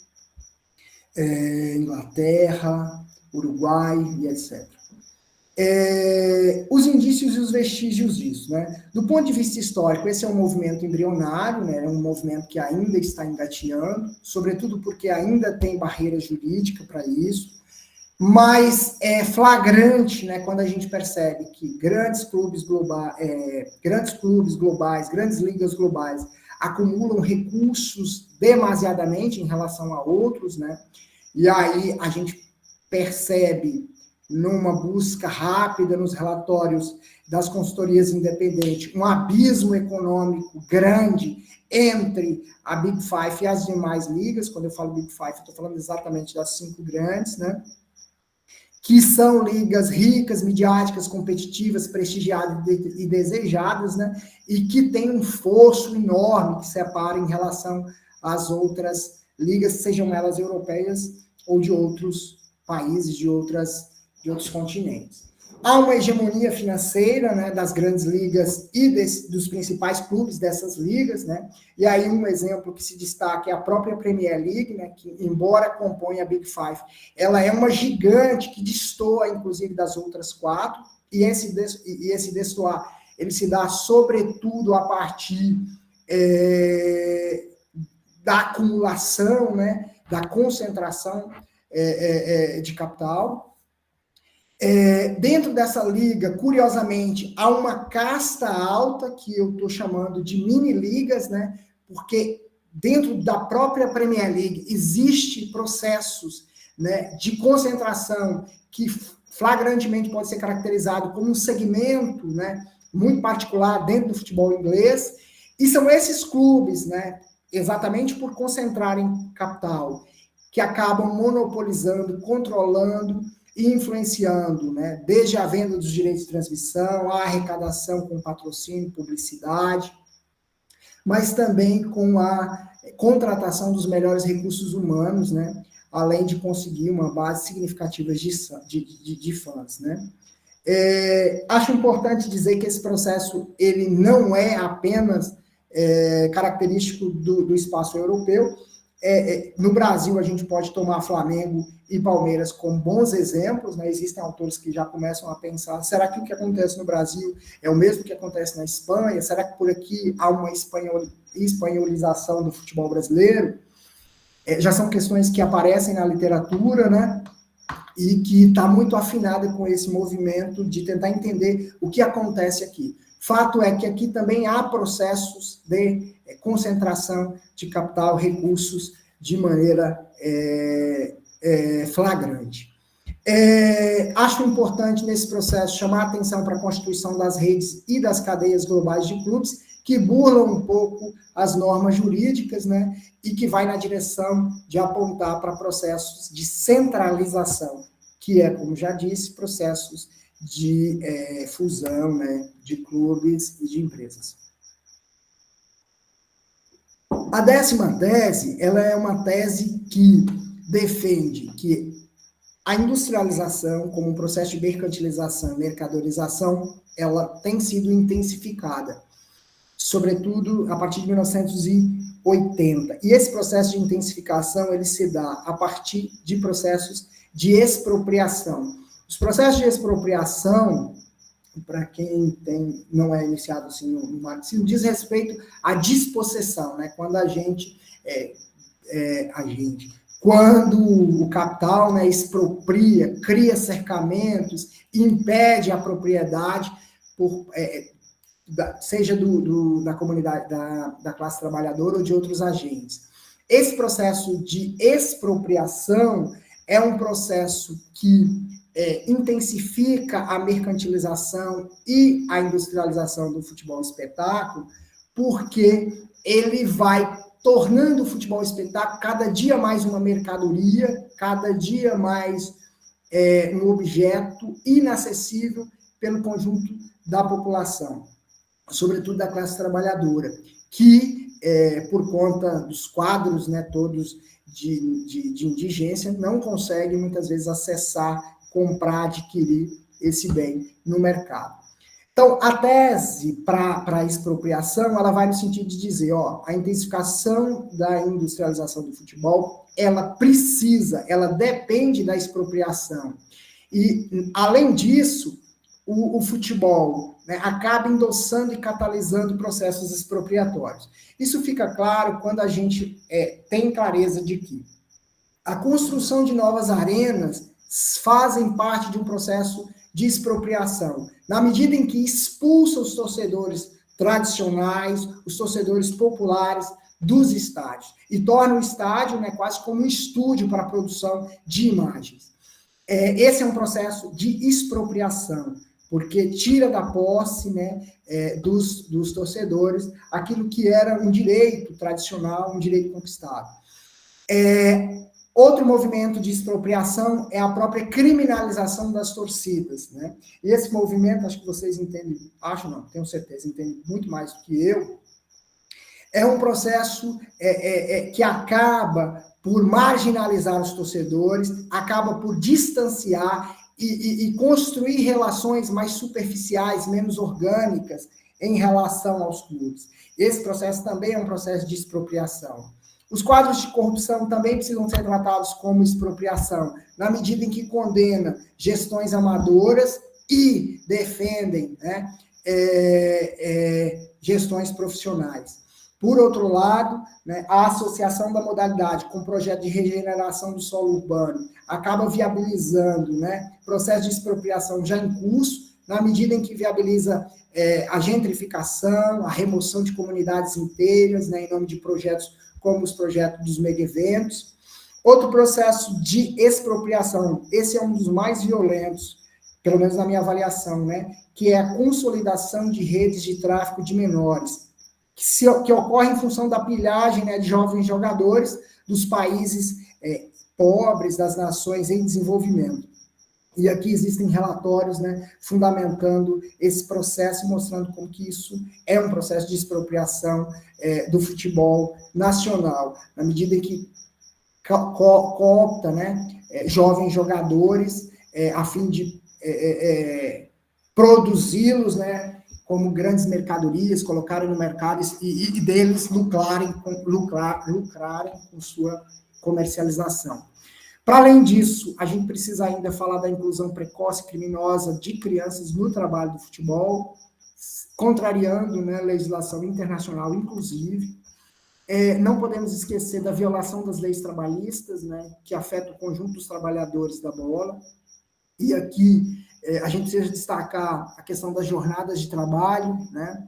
Inglaterra, Uruguai e etc. Os indícios e os vestígios disso, né? Do ponto de vista histórico, esse é um movimento embrionário, né? É um movimento que ainda está engateando, sobretudo porque ainda tem barreira jurídica para isso, mas é flagrante, né, quando a gente percebe que grandes clubes globais, grandes ligas globais acumulam recursos demasiadamente em relação a outros, né? E aí a gente percebe, numa busca rápida nos relatórios das consultorias independentes, um abismo econômico grande entre a Big Five e as demais ligas. Quando eu falo Big Five, eu estou falando exatamente das 5 grandes, né? Que são ligas ricas, midiáticas, competitivas, prestigiadas e desejadas, né? E que tem um fosso enorme que separa em relação às outras ligas, sejam elas europeias ou de outros países, de outros continentes. Há uma hegemonia financeira, né, das grandes ligas e dos principais clubes dessas ligas, né? E aí um exemplo que se destaca é a própria Premier League, né, que embora componha a Big Five, ela é uma gigante que destoa, inclusive, das outras 4, e esse destoar ele se dá, sobretudo, a partir da acumulação, né, da concentração de capital. Dentro dessa liga, curiosamente, há uma casta alta, que eu estou chamando de mini-ligas, né, porque dentro da própria Premier League existe processos, né, de concentração que flagrantemente pode ser caracterizado como um segmento, né, muito particular dentro do futebol inglês, e são esses clubes, né, exatamente por concentrarem capital, que acabam monopolizando, controlando e influenciando, né, desde a venda dos direitos de transmissão, a arrecadação com patrocínio, publicidade, mas também com a contratação dos melhores recursos humanos, né, além de conseguir uma base significativa de fãs, né. Acho importante dizer que esse processo ele não é apenas característico do espaço europeu. No Brasil, a gente pode tomar Flamengo e Palmeiras como bons exemplos, né? Existem autores que já começam a pensar, será que o que acontece no Brasil é o mesmo que acontece na Espanha? Será que por aqui há uma espanholização do futebol brasileiro? Já são questões que aparecem na literatura, né? E que está muito afinada com esse movimento de tentar entender o que acontece aqui. Fato é que aqui também há processos de concentração de capital, recursos, de maneira flagrante. Acho importante, nesse processo, chamar a atenção para a constituição das redes e das cadeias globais de clubes, que burlam um pouco as normas jurídicas, né, e que vai na direção de apontar para processos de centralização, que é, como já disse, processos de fusão, né, de clubes e de empresas. A 10ª tese, ela é uma tese que defende que a industrialização, como um processo de mercantilização e mercadorização, ela tem sido intensificada, sobretudo a partir de 1980. E esse processo de intensificação, ele se dá a partir de processos de expropriação. Os processos de expropriação, para quem não é iniciado assim, no marxismo, diz respeito à dispossessão, né? Quando quando o capital, né, expropria, cria cercamentos, impede a propriedade, seja da comunidade, da classe trabalhadora ou de outros agentes. Esse processo de expropriação é um processo que intensifica a mercantilização e a industrialização do futebol espetáculo, porque ele vai tornando o futebol espetáculo cada dia mais uma mercadoria, cada dia mais um objeto inacessível pelo conjunto da população, sobretudo da classe trabalhadora, que, por conta dos quadros, né, todos de indigência, não consegue, muitas vezes, acessar, comprar, adquirir esse bem no mercado. Então, a tese para a expropriação, ela vai no sentido de dizer, a intensificação da industrialização do futebol, ela depende da expropriação. E, além disso, o futebol, né, acaba endossando e catalisando processos expropriatórios. Isso fica claro quando a gente tem clareza de que a construção de novas arenas fazem parte de um processo de expropriação, na medida em que expulsa os torcedores tradicionais, os torcedores populares dos estádios, e torna o estádio, né, quase como um estúdio para a produção de imagens. Esse é um processo de expropriação, porque tira da posse, né, dos torcedores aquilo que era um direito tradicional, um direito conquistado. Outro movimento de expropriação é a própria criminalização das torcidas, né? E esse movimento, acho que vocês entendem, tenho certeza, entendem muito mais do que eu, é um processo que acaba por marginalizar os torcedores, acaba por distanciar e construir relações mais superficiais, menos orgânicas em relação aos clubes. Esse processo também é um processo de expropriação. Os quadros de corrupção também precisam ser tratados como expropriação, na medida em que condena gestões amadoras e defendem, né, gestões profissionais. Por outro lado, né, a associação da modalidade com o projeto de regeneração do solo urbano acaba viabilizando, né, processo de expropriação já em curso, na medida em que viabiliza a gentrificação, a remoção de comunidades inteiras, né, em nome de projetos como os projetos dos mega-eventos. Outro processo de expropriação, esse é um dos mais violentos, pelo menos na minha avaliação, né, que é a consolidação de redes de tráfico de menores, que ocorre em função da pilhagem, né, de jovens jogadores dos países pobres, das nações em desenvolvimento. E aqui existem relatórios, né, fundamentando esse processo, mostrando como que isso é um processo de expropriação do futebol nacional, na medida em que coopta, né, jovens jogadores a fim de produzi-los, né, como grandes mercadorias, colocarem no mercado e deles lucrarem com sua comercialização. Para além disso, a gente precisa ainda falar da inclusão precoce criminosa de crianças no trabalho do futebol, contrariando, né, legislação internacional, inclusive. Não podemos esquecer da violação das leis trabalhistas, né, que afeta o conjunto dos trabalhadores da bola. E aqui a gente precisa destacar a questão das jornadas de trabalho, né,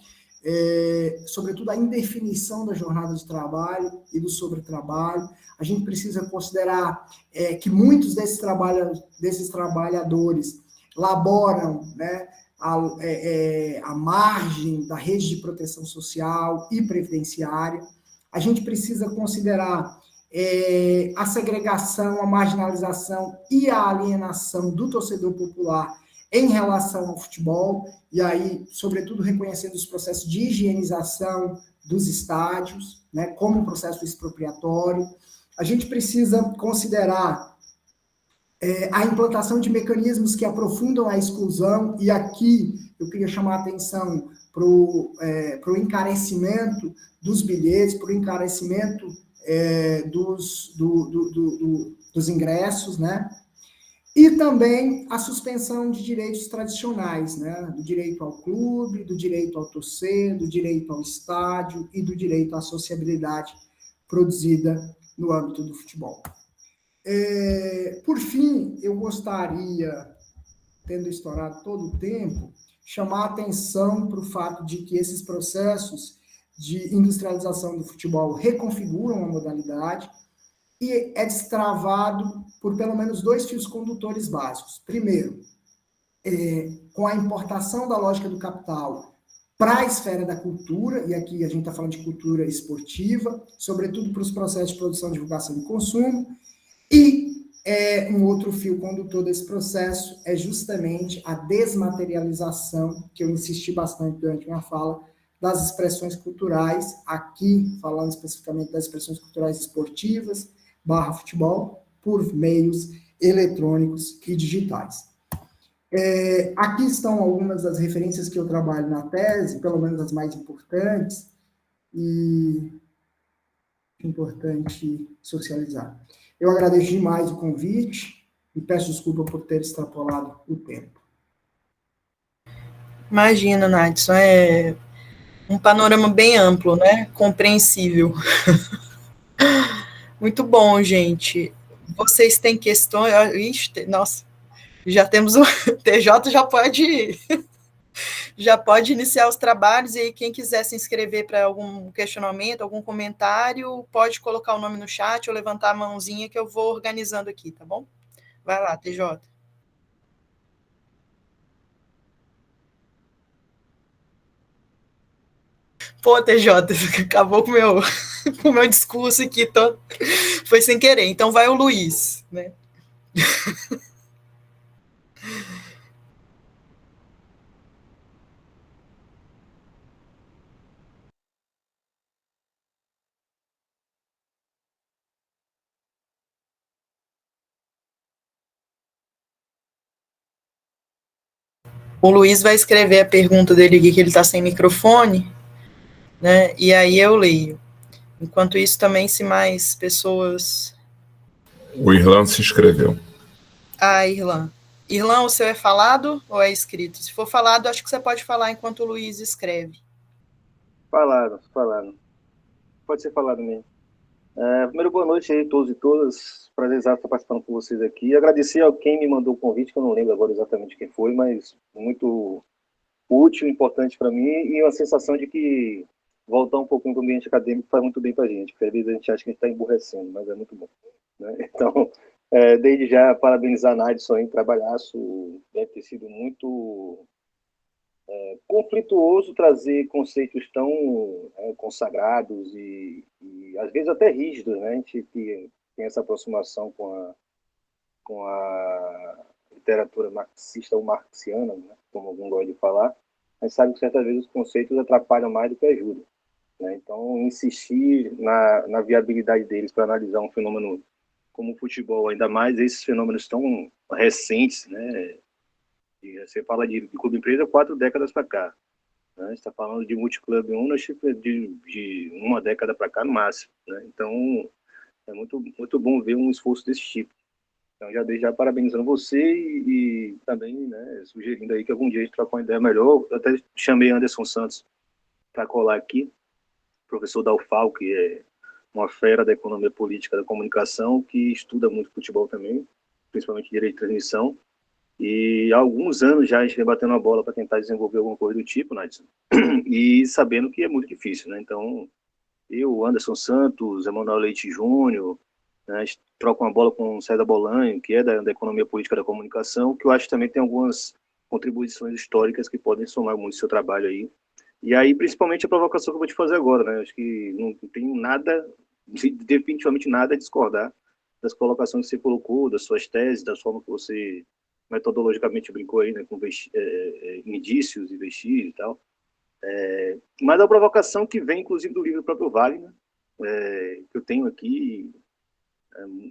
sobretudo a indefinição da jornada de trabalho e do sobretrabalho. A gente precisa considerar que muitos desses trabalhadores laboram, né, à margem da rede de proteção social e previdenciária. A gente precisa considerar a segregação, a marginalização e a alienação do torcedor popular em relação ao futebol, e aí, sobretudo, reconhecendo os processos de higienização dos estádios, né, como um processo expropriatório. A gente precisa considerar a implantação de mecanismos que aprofundam a exclusão, e aqui eu queria chamar a atenção para o encarecimento dos bilhetes, para o encarecimento dos ingressos, né? E também a suspensão de direitos tradicionais, né? Do direito ao clube, do direito ao torcer, do direito ao estádio e do direito à sociabilidade produzida no âmbito do futebol. Por fim, eu gostaria, tendo estourado todo o tempo, chamar a atenção para o fato de que esses processos de industrialização do futebol reconfiguram a modalidade e é destravado por pelo menos 2 fios condutores básicos. Primeiro, com a importação da lógica do capital para a esfera da cultura, e aqui a gente está falando de cultura esportiva, sobretudo para os processos de produção, divulgação e consumo, e um outro fio condutor desse processo é justamente a desmaterialização, que eu insisti bastante durante minha fala, das expressões culturais, aqui falando especificamente das expressões culturais esportivas, /futebol, por meios eletrônicos e digitais. Aqui estão algumas das referências que eu trabalho na tese, pelo menos as mais importantes, e é importante socializar. Eu agradeço demais o convite e peço desculpa por ter extrapolado o tempo.
Imagina, Nadson, é um panorama bem amplo, né? Compreensível. Muito bom, gente. Vocês têm questões? Ixi, nossa, já temos o TJ, já pode iniciar os trabalhos, e aí quem quiser se inscrever para algum questionamento, algum comentário, pode colocar o nome no chat ou levantar a mãozinha que eu vou organizando aqui, tá bom? Vai lá, TJ. Pô, TJ, acabou com o meu discurso aqui, todo. Foi sem querer. Então vai o Luiz, né? O Luiz vai escrever a pergunta dele aqui, que ele está sem microfone, né? E aí eu leio. Enquanto isso, também, se mais pessoas...
O Irlan se inscreveu.
Ah, Irlan. Irlan, o seu é falado ou é escrito? Se for falado, acho que você pode falar enquanto o Luiz escreve.
Falaram. Pode ser falado mesmo. Primeiro, boa noite aí a todos e todas. Prazer estar participando com vocês aqui. Agradecer a quem me mandou o convite, que eu não lembro agora exatamente quem foi, mas muito útil, importante para mim, e uma sensação de que voltar um pouquinho para o ambiente acadêmico faz muito bem para a gente, porque às vezes a gente acha que a gente está emburrecendo, mas é muito bom, né? Então, desde já, parabenizar a Nadson em trabalhaço, deve ter sido muito conflituoso trazer conceitos tão consagrados e às vezes até rígidos, né? A gente tem essa aproximação com a literatura marxista ou marxiana, né? Como algum gosta de falar, mas sabe que certas vezes os conceitos atrapalham mais do que ajudam, né? Então, insistir na viabilidade deles para analisar um fenômeno como o futebol, ainda mais esses fenômenos tão recentes, né? E você fala de clube empresa 4 décadas para cá, né? A gente está falando de multiclub ownership de uma década para cá no máximo, né? Então, é muito, muito bom ver um esforço desse tipo. Então, já parabenizando você e também, né, sugerindo aí que algum dia a gente troque uma ideia melhor. Eu até chamei Anderson Santos para colar aqui, professor da UFAL, que é uma fera da economia política da comunicação, que estuda muito futebol também, principalmente direito de transmissão. E há alguns anos já a gente vem batendo a bola para tentar desenvolver alguma coisa do tipo, Nadson, e sabendo que é muito difícil, né? Então, eu, Anderson Santos, Emanuel Leite Júnior, né, a gente troca uma bola com o César Bolanho, que é da economia política da comunicação, que eu acho que também tem algumas contribuições históricas que podem somar muito ao seu trabalho aí. E aí, principalmente, a provocação que eu vou te fazer agora, né? Acho que não tenho nada, definitivamente nada a discordar das colocações que você colocou, das suas teses, da forma que você metodologicamente brincou aí, né, com indícios e vestígios e tal. Mas a provocação que vem, inclusive, do livro do próprio Wagner, que eu tenho aqui,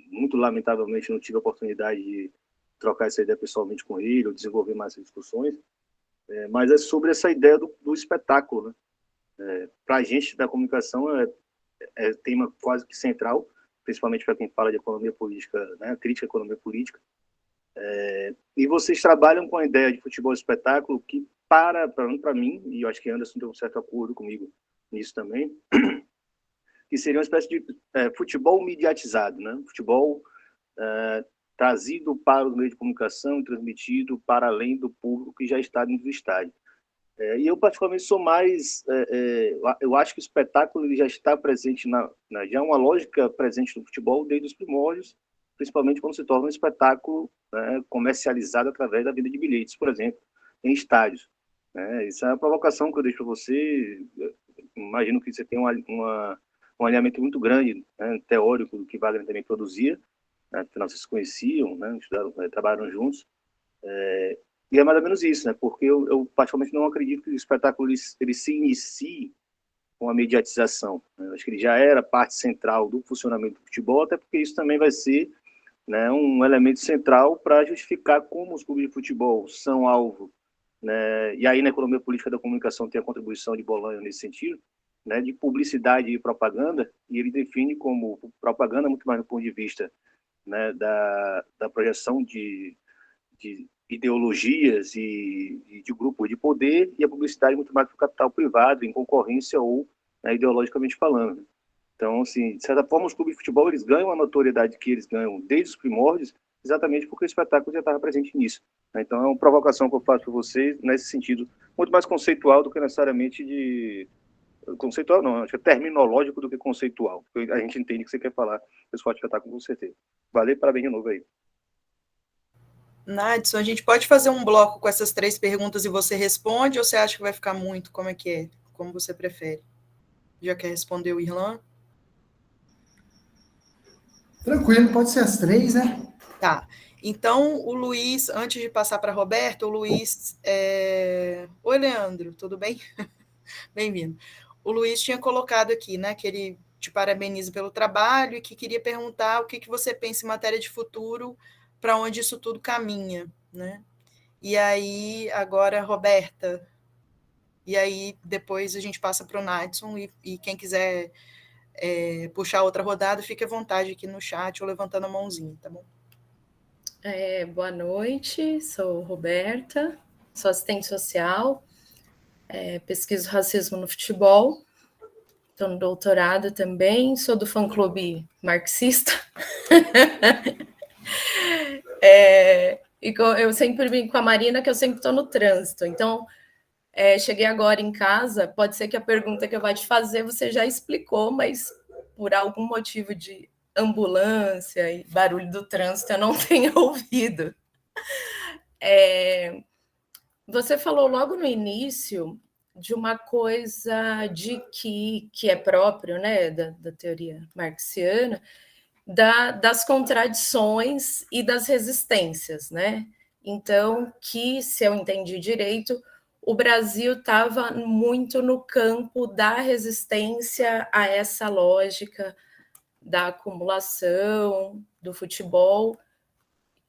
muito lamentavelmente não tive a oportunidade de trocar essa ideia pessoalmente com ele, ou desenvolver mais essas discussões, mas é sobre essa ideia do espetáculo, né? Para a gente da comunicação é tema quase que central, principalmente para quem fala de economia política, né, crítica à economia política. E vocês trabalham com a ideia de futebol espetáculo que, para mim, e eu acho que Anderson tem um certo acordo comigo nisso também, que seria uma espécie de futebol mediatizado, né? Futebol trazido para os meios de comunicação e transmitido para além do público que já está dentro do estádio. E eu, particularmente, sou mais... eu acho que o espetáculo ele já está presente, já é uma lógica presente no futebol desde os primórdios, principalmente quando se torna um espetáculo, né, comercializado através da venda de bilhetes, por exemplo, em estádios, né? Isso é uma provocação que eu deixo para você. Imagino que você tem um alinhamento muito grande, né, teórico, do que Wagner também produzia, né, afinal vocês se conheciam, né, estudaram, trabalharam juntos, e é mais ou menos isso, né, porque eu particularmente não acredito que o espetáculo ele se inicie com a mediatização, né? Eu acho que ele já era parte central do funcionamento do futebol, até porque isso também vai ser, né, um elemento central para justificar como os clubes de futebol são alvo, né, e aí na economia política da comunicação tem a contribuição de Bolanho nesse sentido, né, de publicidade e propaganda, e ele define como propaganda muito mais do ponto de vista, né, da projeção de ideologias e de grupos de poder, e a publicidade muito mais para o capital privado, em concorrência ou, né, ideologicamente falando. Então, assim, de certa forma, os clubes de futebol eles ganham a notoriedade que eles ganham desde os primórdios, exatamente porque o espetáculo já estava presente nisso, né? Então, é uma provocação que eu faço para vocês nesse sentido, muito mais conceitual do que necessariamente de... Conceitual não, acho que é terminológico do que conceitual, porque a gente entende que você quer falar do esporte de espetáculo com certeza. Valeu, parabéns de novo aí.
Nadson, a gente pode fazer um bloco com essas 3 perguntas e você responde, ou você acha que vai ficar muito? Como é que é? Como você prefere? Já quer responder o Irlan?
Tranquilo, pode ser as 3, né?
Tá. Então, o Luiz, antes de passar para a Roberta, o Luiz... Oi, Leandro, tudo bem? Bem-vindo. O Luiz tinha colocado aqui, né, que ele te parabeniza pelo trabalho e que queria perguntar o que você pensa em matéria de futuro, para onde isso tudo caminha, né? E aí, agora, Roberta, e aí depois a gente passa para o Nadson e quem quiser puxar outra rodada, fique à vontade aqui no chat ou levantando a mãozinha, tá bom?
Boa noite, sou Roberta, sou assistente social, pesquiso racismo no futebol, estou no doutorado também, sou do fã-clube marxista. Eu sempre brinco com a Marina que eu sempre estou no trânsito, então cheguei agora em casa, pode ser que a pergunta que eu vou te fazer você já explicou, mas por algum motivo de ambulância e barulho do trânsito eu não tenho ouvido. Você falou logo no início de uma coisa que é próprio, né, da teoria marxiana, das contradições e das resistências, né? Então, que, se eu entendi direito, o Brasil estava muito no campo da resistência a essa lógica da acumulação do futebol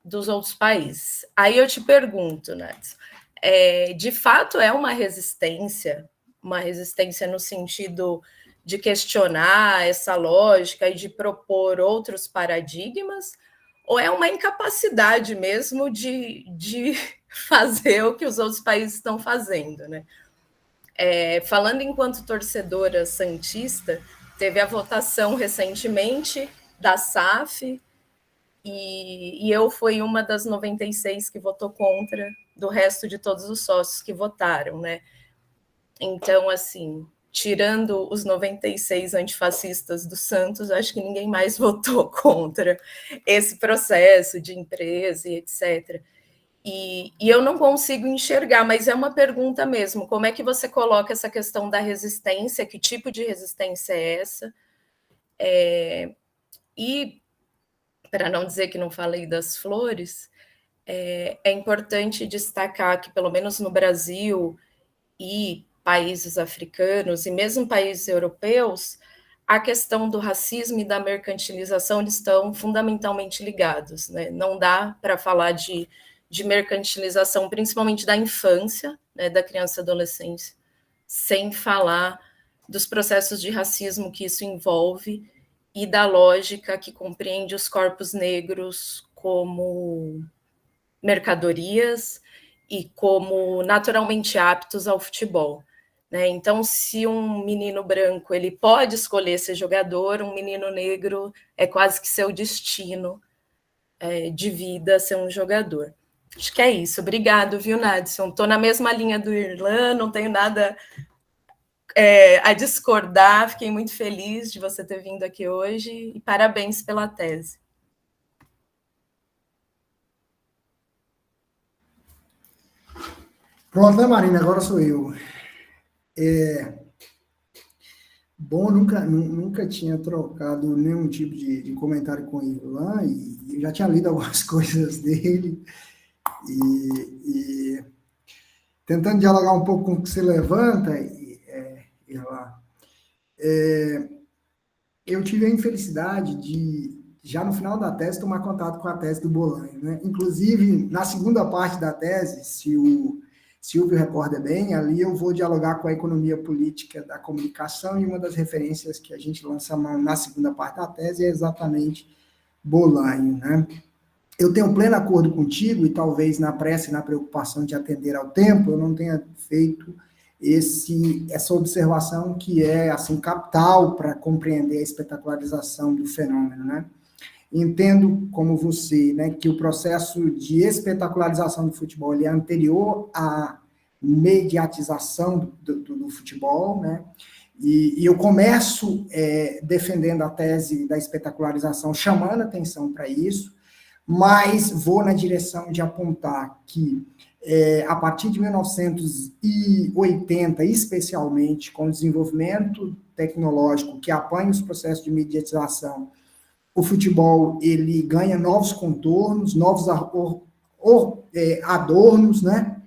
dos outros países. Aí eu te pergunto, Nath, de fato é uma resistência no sentido de questionar essa lógica e de propor outros paradigmas, ou é uma incapacidade mesmo de fazer o que os outros países estão fazendo, né? Falando enquanto torcedora santista, teve a votação recentemente da SAF, e eu fui uma das 96 que votou contra, do resto de todos os sócios que votaram, né? Então, assim, tirando os 96 antifascistas do Santos, acho que ninguém mais votou contra esse processo de empresa e etc. E eu não consigo enxergar, mas é uma pergunta mesmo, como é que você coloca essa questão da resistência, que tipo de resistência é essa? E, para não dizer que não falei das flores, é importante destacar que, pelo menos no Brasil e países africanos e mesmo países europeus, a questão do racismo e da mercantilização estão fundamentalmente ligados, né? Não dá para falar de mercantilização, principalmente da infância, né, da criança e adolescência, sem falar dos processos de racismo que isso envolve e da lógica que compreende os corpos negros como mercadorias e como naturalmente aptos ao futebol, né? Então, se um menino branco ele pode escolher ser jogador, um menino negro é quase que seu destino de vida ser um jogador. Acho que é isso. Obrigado, viu, Nadson? Estou na mesma linha do Irlan, não tenho nada a discordar. Fiquei muito feliz de você ter vindo aqui hoje e parabéns pela tese.
Pronto, né, Marina? Agora sou eu. Bom, nunca tinha trocado nenhum tipo de comentário com o Irlan, e eu já tinha lido algumas coisas dele, e tentando dialogar um pouco com o que você levanta, Irlan, eu tive a infelicidade de, já no final da tese, tomar contato com a tese do Bolanho, né? Inclusive, na segunda parte da tese, se o Silvio recorda bem, ali eu vou dialogar com a economia política da comunicação, e uma das referências que a gente lança a mão na segunda parte da tese é exatamente Bolanho, né? Eu tenho pleno acordo contigo, e talvez na pressa e na preocupação de atender ao tempo, eu não tenha feito essa observação que é, assim, capital para compreender a espetacularização do fenômeno, né? Entendo, como você, né, que o processo de espetacularização do futebol ele é anterior à mediatização do futebol, né? E eu começo defendendo a tese da espetacularização, chamando atenção para isso, mas vou na direção de apontar que, a partir de 1980, especialmente, com o desenvolvimento tecnológico que apanha os processos de mediatização, o futebol ele ganha novos contornos, novos adornos, né?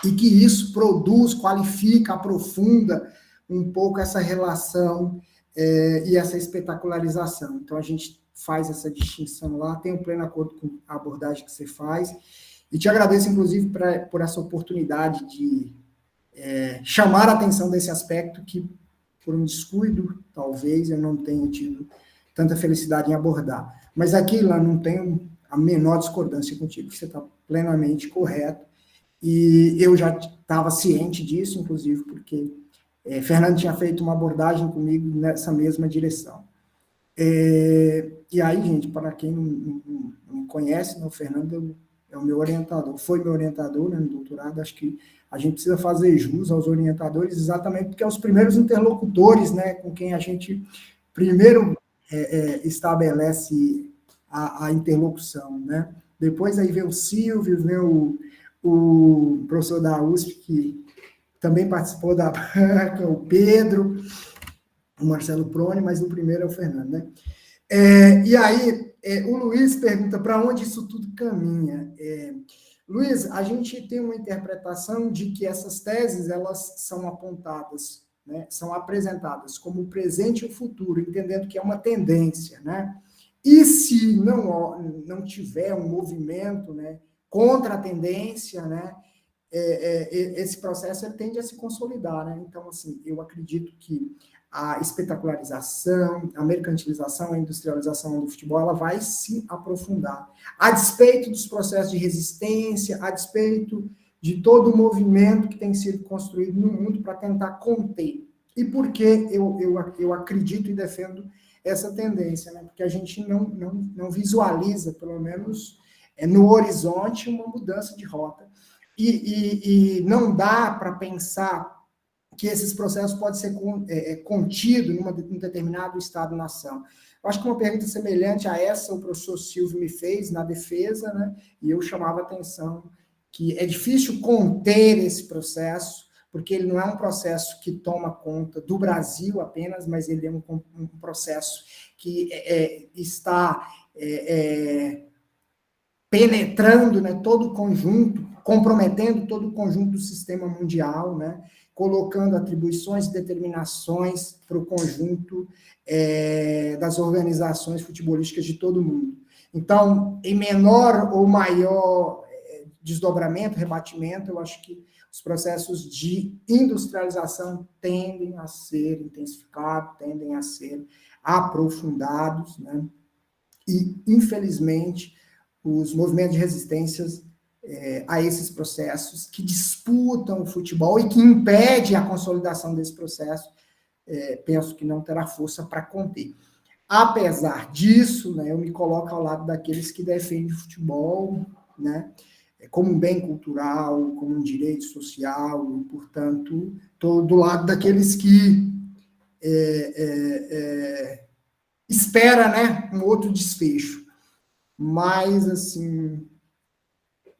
E que isso produz, qualifica, aprofunda um pouco essa relação e essa espetacularização. Então, a gente faz essa distinção lá, tenho pleno acordo com a abordagem que você faz, e te agradeço, inclusive, por essa oportunidade de chamar a atenção desse aspecto que, por um descuido, talvez, eu não tenha tido tanta felicidade em abordar. Mas aqui, lá, não tenho a menor discordância contigo, você está plenamente correto, e eu já estava ciente disso, inclusive, porque Fernando tinha feito uma abordagem comigo nessa mesma direção. E aí, gente, para quem não conhece, né, o Fernando é o meu orientador, foi meu orientador, né, no doutorado. Acho que a gente precisa fazer jus aos orientadores, exatamente porque é os primeiros interlocutores, né, com quem a gente primeiro estabelece a interlocução, né? Depois aí vem o Silvio, vem o professor da USP, que também participou da banca, o Pedro, o Marcelo Prone, mas o primeiro é o Fernando, né? E aí, o Luiz pergunta para onde isso tudo caminha. Luiz, a gente tem uma interpretação de que essas teses, elas são apontadas, né, são apresentadas como o presente e o futuro, entendendo que é uma tendência, né? E se não tiver um movimento, né, contra a tendência, né, esse processo ele tende a se consolidar, né? Então, assim, eu acredito que a espetacularização, a mercantilização, a industrialização do futebol, ela vai se aprofundar. A despeito dos processos de resistência, a despeito de todo o movimento que tem sido construído no mundo para tentar conter. E por que eu acredito e defendo essa tendência, né? Porque a gente não visualiza, pelo menos no horizonte, uma mudança de rota. E não dá para pensar que esses processos podem ser contidos num determinado Estado-nação. Eu acho que uma pergunta semelhante a essa o professor Silvio me fez na defesa, né? E eu chamava a atenção que é difícil conter esse processo, porque ele não é um processo que toma conta do Brasil apenas, mas ele é um processo que está penetrando, né, todo o conjunto, comprometendo todo o conjunto do sistema mundial, né, colocando atribuições e determinações para o conjunto das organizações futebolísticas de todo o mundo. Então, em menor ou maior desdobramento, rebatimento, eu acho que os processos de industrialização tendem a ser intensificados, tendem a ser aprofundados, né? E, infelizmente, os movimentos de resistências a esses processos que disputam o futebol e que impedem a consolidação desse processo, penso que não terá força para conter. Apesar disso, né, eu me coloco ao lado daqueles que defendem o futebol, né, como um bem cultural, como um direito social, e, portanto, estou do lado daqueles que espera, né, um outro desfecho. Mas, assim,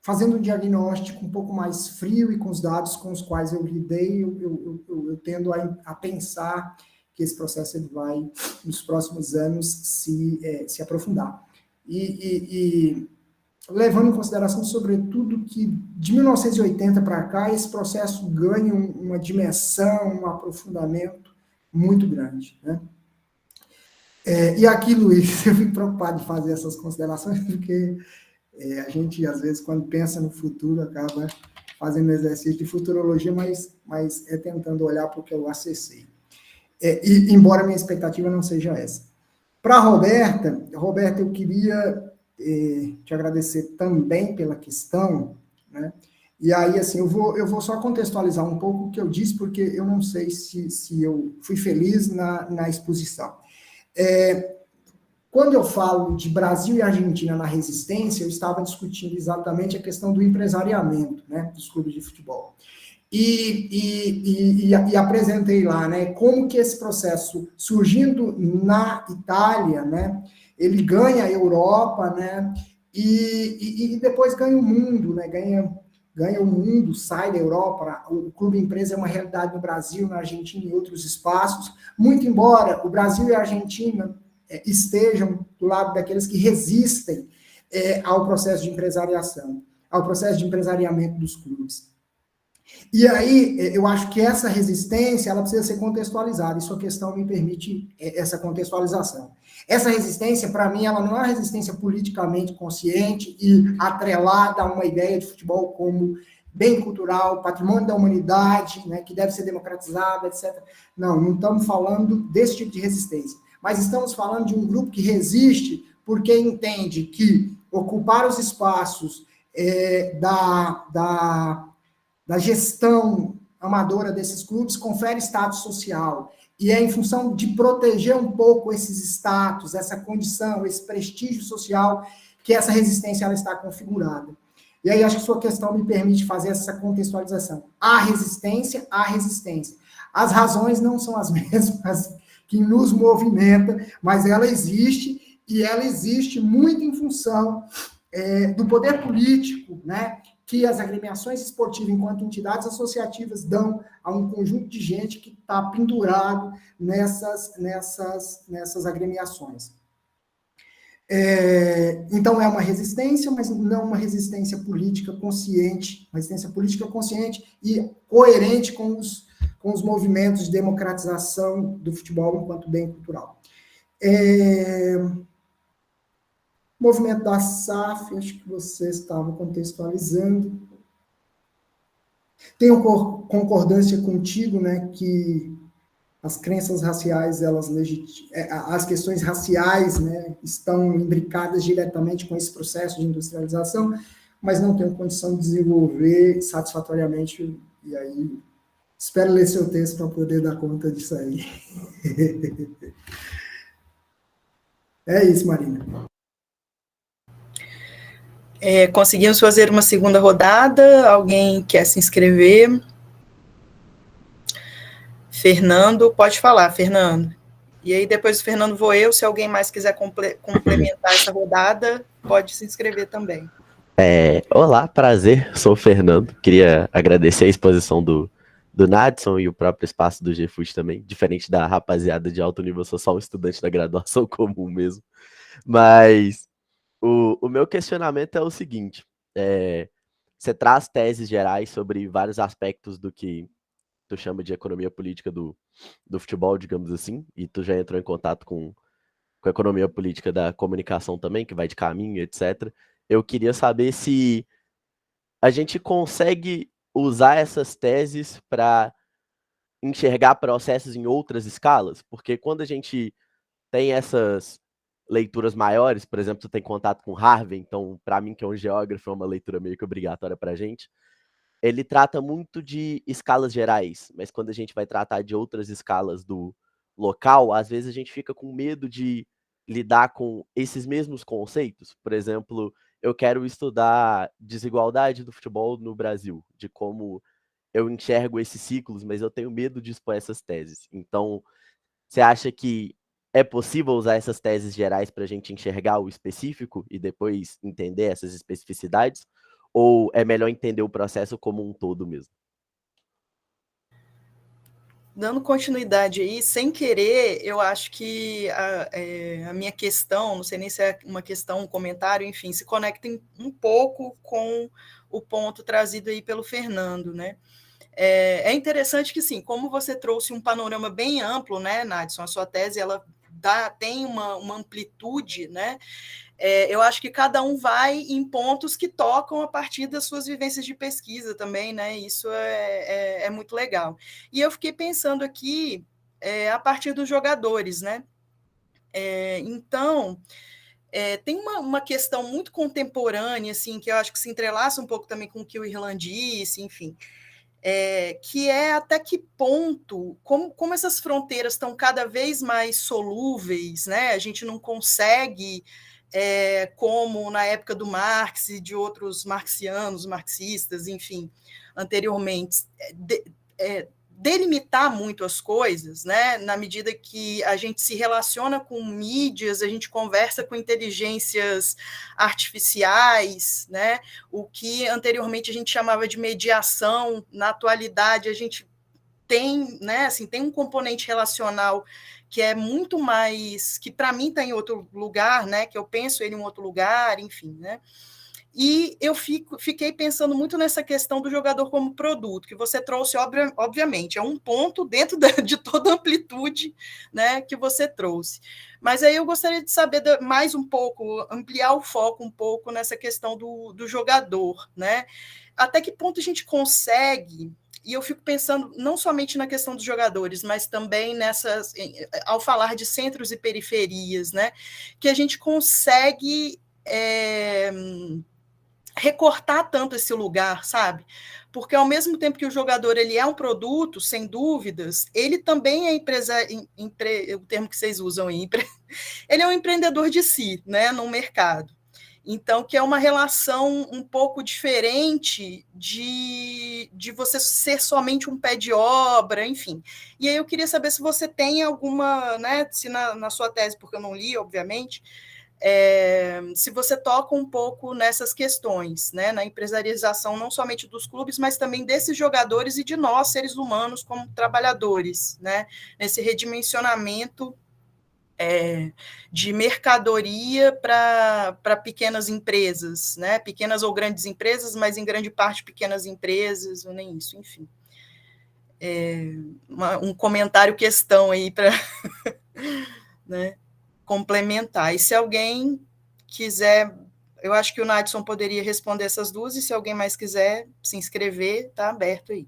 fazendo um diagnóstico um pouco mais frio e com os dados com os quais eu lidei, eu tendo a pensar que esse processo ele vai, nos próximos anos, se aprofundar. E levando em consideração, sobretudo, que de 1980 para cá, esse processo ganha uma dimensão, um aprofundamento muito grande, né? E aqui, Luiz, eu fico preocupado de fazer essas considerações, porque a gente, às vezes, quando pensa no futuro, acaba fazendo exercício de futurologia, mas tentando olhar para o que eu acessei. E embora minha expectativa não seja essa. Para a Roberta, eu queria te agradecer também pela questão, né? E aí, assim, eu vou só contextualizar um pouco o que eu disse, porque eu não sei se eu fui feliz na exposição. Quando eu falo de Brasil e Argentina na resistência, eu estava discutindo exatamente a questão do empresariamento, né, dos clubes de futebol. E apresentei lá, né, como que esse processo, surgindo na Itália, né, ele ganha a Europa, né, e depois ganha o mundo, né, ganha o mundo, sai da Europa. O clube empresa é uma realidade no Brasil, na Argentina e em outros espaços, muito embora o Brasil e a Argentina estejam do lado daqueles que resistem ao processo de empresariação, ao processo de empresariamento dos clubes. E aí, eu acho que essa resistência, ela precisa ser contextualizada, e sua questão me permite essa contextualização. Essa resistência, para mim, ela não é uma resistência politicamente consciente e atrelada a uma ideia de futebol como bem cultural, patrimônio da humanidade, né, que deve ser democratizado, etc. Não estamos falando desse tipo de resistência, mas estamos falando de um grupo que resiste porque entende que ocupar os espaços da gestão amadora desses clubes confere status social, e é em função de proteger um pouco esses status, essa condição, esse prestígio social, que essa resistência ela está configurada. E aí acho que sua questão me permite fazer essa contextualização. Há resistência. As razões não são as mesmas que nos movimentam, mas ela existe, e ela existe muito em função do poder político, né, que as agremiações esportivas, enquanto entidades associativas, dão a um conjunto de gente que está pendurado nessas agremiações. Então, é uma resistência, mas não uma resistência política consciente, e coerente com os movimentos de democratização do futebol enquanto bem cultural. Movimento da SAF, acho que você estava contextualizando. Tenho concordância contigo, né, que as crenças raciais, as questões raciais, né, estão imbricadas diretamente com esse processo de industrialização, mas não tenho condição de desenvolver satisfatoriamente, e aí espero ler seu texto para poder dar conta disso aí. É isso, Marina.
Conseguimos fazer uma segunda rodada. Alguém quer se inscrever? Fernando, pode falar, Fernando. E aí, depois do Fernando, vou eu. Se alguém mais quiser complementar essa rodada, pode se inscrever também.
Olá, prazer. Sou o Fernando. Queria agradecer a exposição do Nadson e o próprio espaço do GFUT também. Diferente da rapaziada de alto nível, sou só um estudante da graduação comum mesmo. Mas o meu questionamento é o seguinte. Você traz teses gerais sobre vários aspectos do que tu chama de economia política do futebol, digamos assim, e tu já entrou em contato com a economia política da comunicação também, que vai de caminho, etc. Eu queria saber se a gente consegue usar essas teses para enxergar processos em outras escalas, porque quando a gente tem essas leituras maiores, por exemplo, tu tem contato com Harvey, então, para mim, que é um geógrafo, é uma leitura meio que obrigatória para a gente. Ele trata muito de escalas gerais, mas quando a gente vai tratar de outras escalas do local, às vezes a gente fica com medo de lidar com esses mesmos conceitos. Por exemplo, eu quero estudar desigualdade do futebol no Brasil, de como eu enxergo esses ciclos, mas eu tenho medo de expor essas teses. Então, você acha que é possível usar essas teses gerais para a gente enxergar o específico e depois entender essas especificidades? Ou é melhor entender o processo como um todo mesmo?
Dando continuidade aí, sem querer, eu acho que a minha questão, não sei nem se é uma questão, um comentário, enfim, se conecta um pouco com o ponto trazido aí pelo Fernando, né? É interessante que, sim, como você trouxe um panorama bem amplo, né, Nadson, a sua tese, ela tem uma amplitude, né? Eu acho que cada um vai em pontos que tocam a partir das suas vivências de pesquisa também, né? Isso é muito legal. E eu fiquei pensando aqui a partir dos jogadores, né? Então, tem uma questão muito contemporânea, assim, que eu acho que se entrelaça um pouco também com o que o Irlan disse, enfim, que é até que ponto, como essas fronteiras estão cada vez mais solúveis, né? A gente não consegue, como na época do Marx e de outros marxianos, marxistas, enfim, anteriormente, delimitar muito as coisas, né? Na medida que a gente se relaciona com mídias, a gente conversa com inteligências artificiais, né? O que anteriormente a gente chamava de mediação, na atualidade a gente tem, né? Assim, tem um componente relacional que é muito mais, que para mim está em outro lugar, né? Que eu penso ele em outro lugar, enfim, né? E eu fiquei pensando muito nessa questão do jogador como produto, que você trouxe, obviamente, é um ponto dentro de toda a amplitude, né, que você trouxe. Mas aí eu gostaria de saber mais um pouco, ampliar o foco um pouco nessa questão do jogador, né? Até que ponto a gente consegue, e eu fico pensando não somente na questão dos jogadores, mas também ao falar de centros e periferias, né, que a gente consegue recortar tanto esse lugar, sabe? Porque ao mesmo tempo que o jogador ele é um produto, sem dúvidas, ele também é o termo que vocês usam aí, ele é um empreendedor de si, né, no mercado. Então, que é uma relação um pouco diferente de você ser somente um pé de obra, enfim. E aí eu queria saber se você tem alguma, né, se na sua tese, porque eu não li, obviamente, se você toca um pouco nessas questões, né, na empresarialização não somente dos clubes, mas também desses jogadores e de nós, seres humanos, como trabalhadores, né, nesse redimensionamento de mercadoria para pequenas empresas, né, pequenas ou grandes empresas, mas em grande parte pequenas empresas, ou nem isso, enfim. Um comentário questão aí para né, complementar. E se alguém quiser, eu acho que o Nadson poderia responder essas duas, e se alguém mais quiser se inscrever, está aberto aí.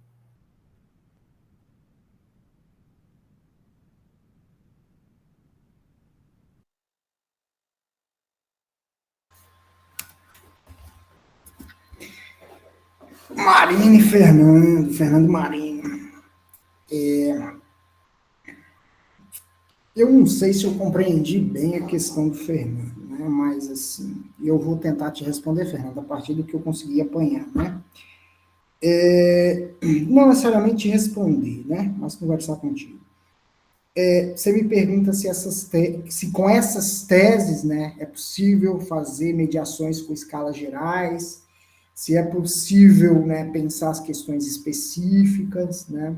Marine Fernando Marino. Eu não sei se eu compreendi bem a questão do Fernando, né? Mas, assim, eu vou tentar te responder, Fernando, a partir do que eu consegui apanhar, né? Não necessariamente responder, né? Mas conversar contigo. Você me pergunta se com essas teses, né, é possível fazer mediações com escalas gerais, se é possível, né, pensar as questões específicas, né?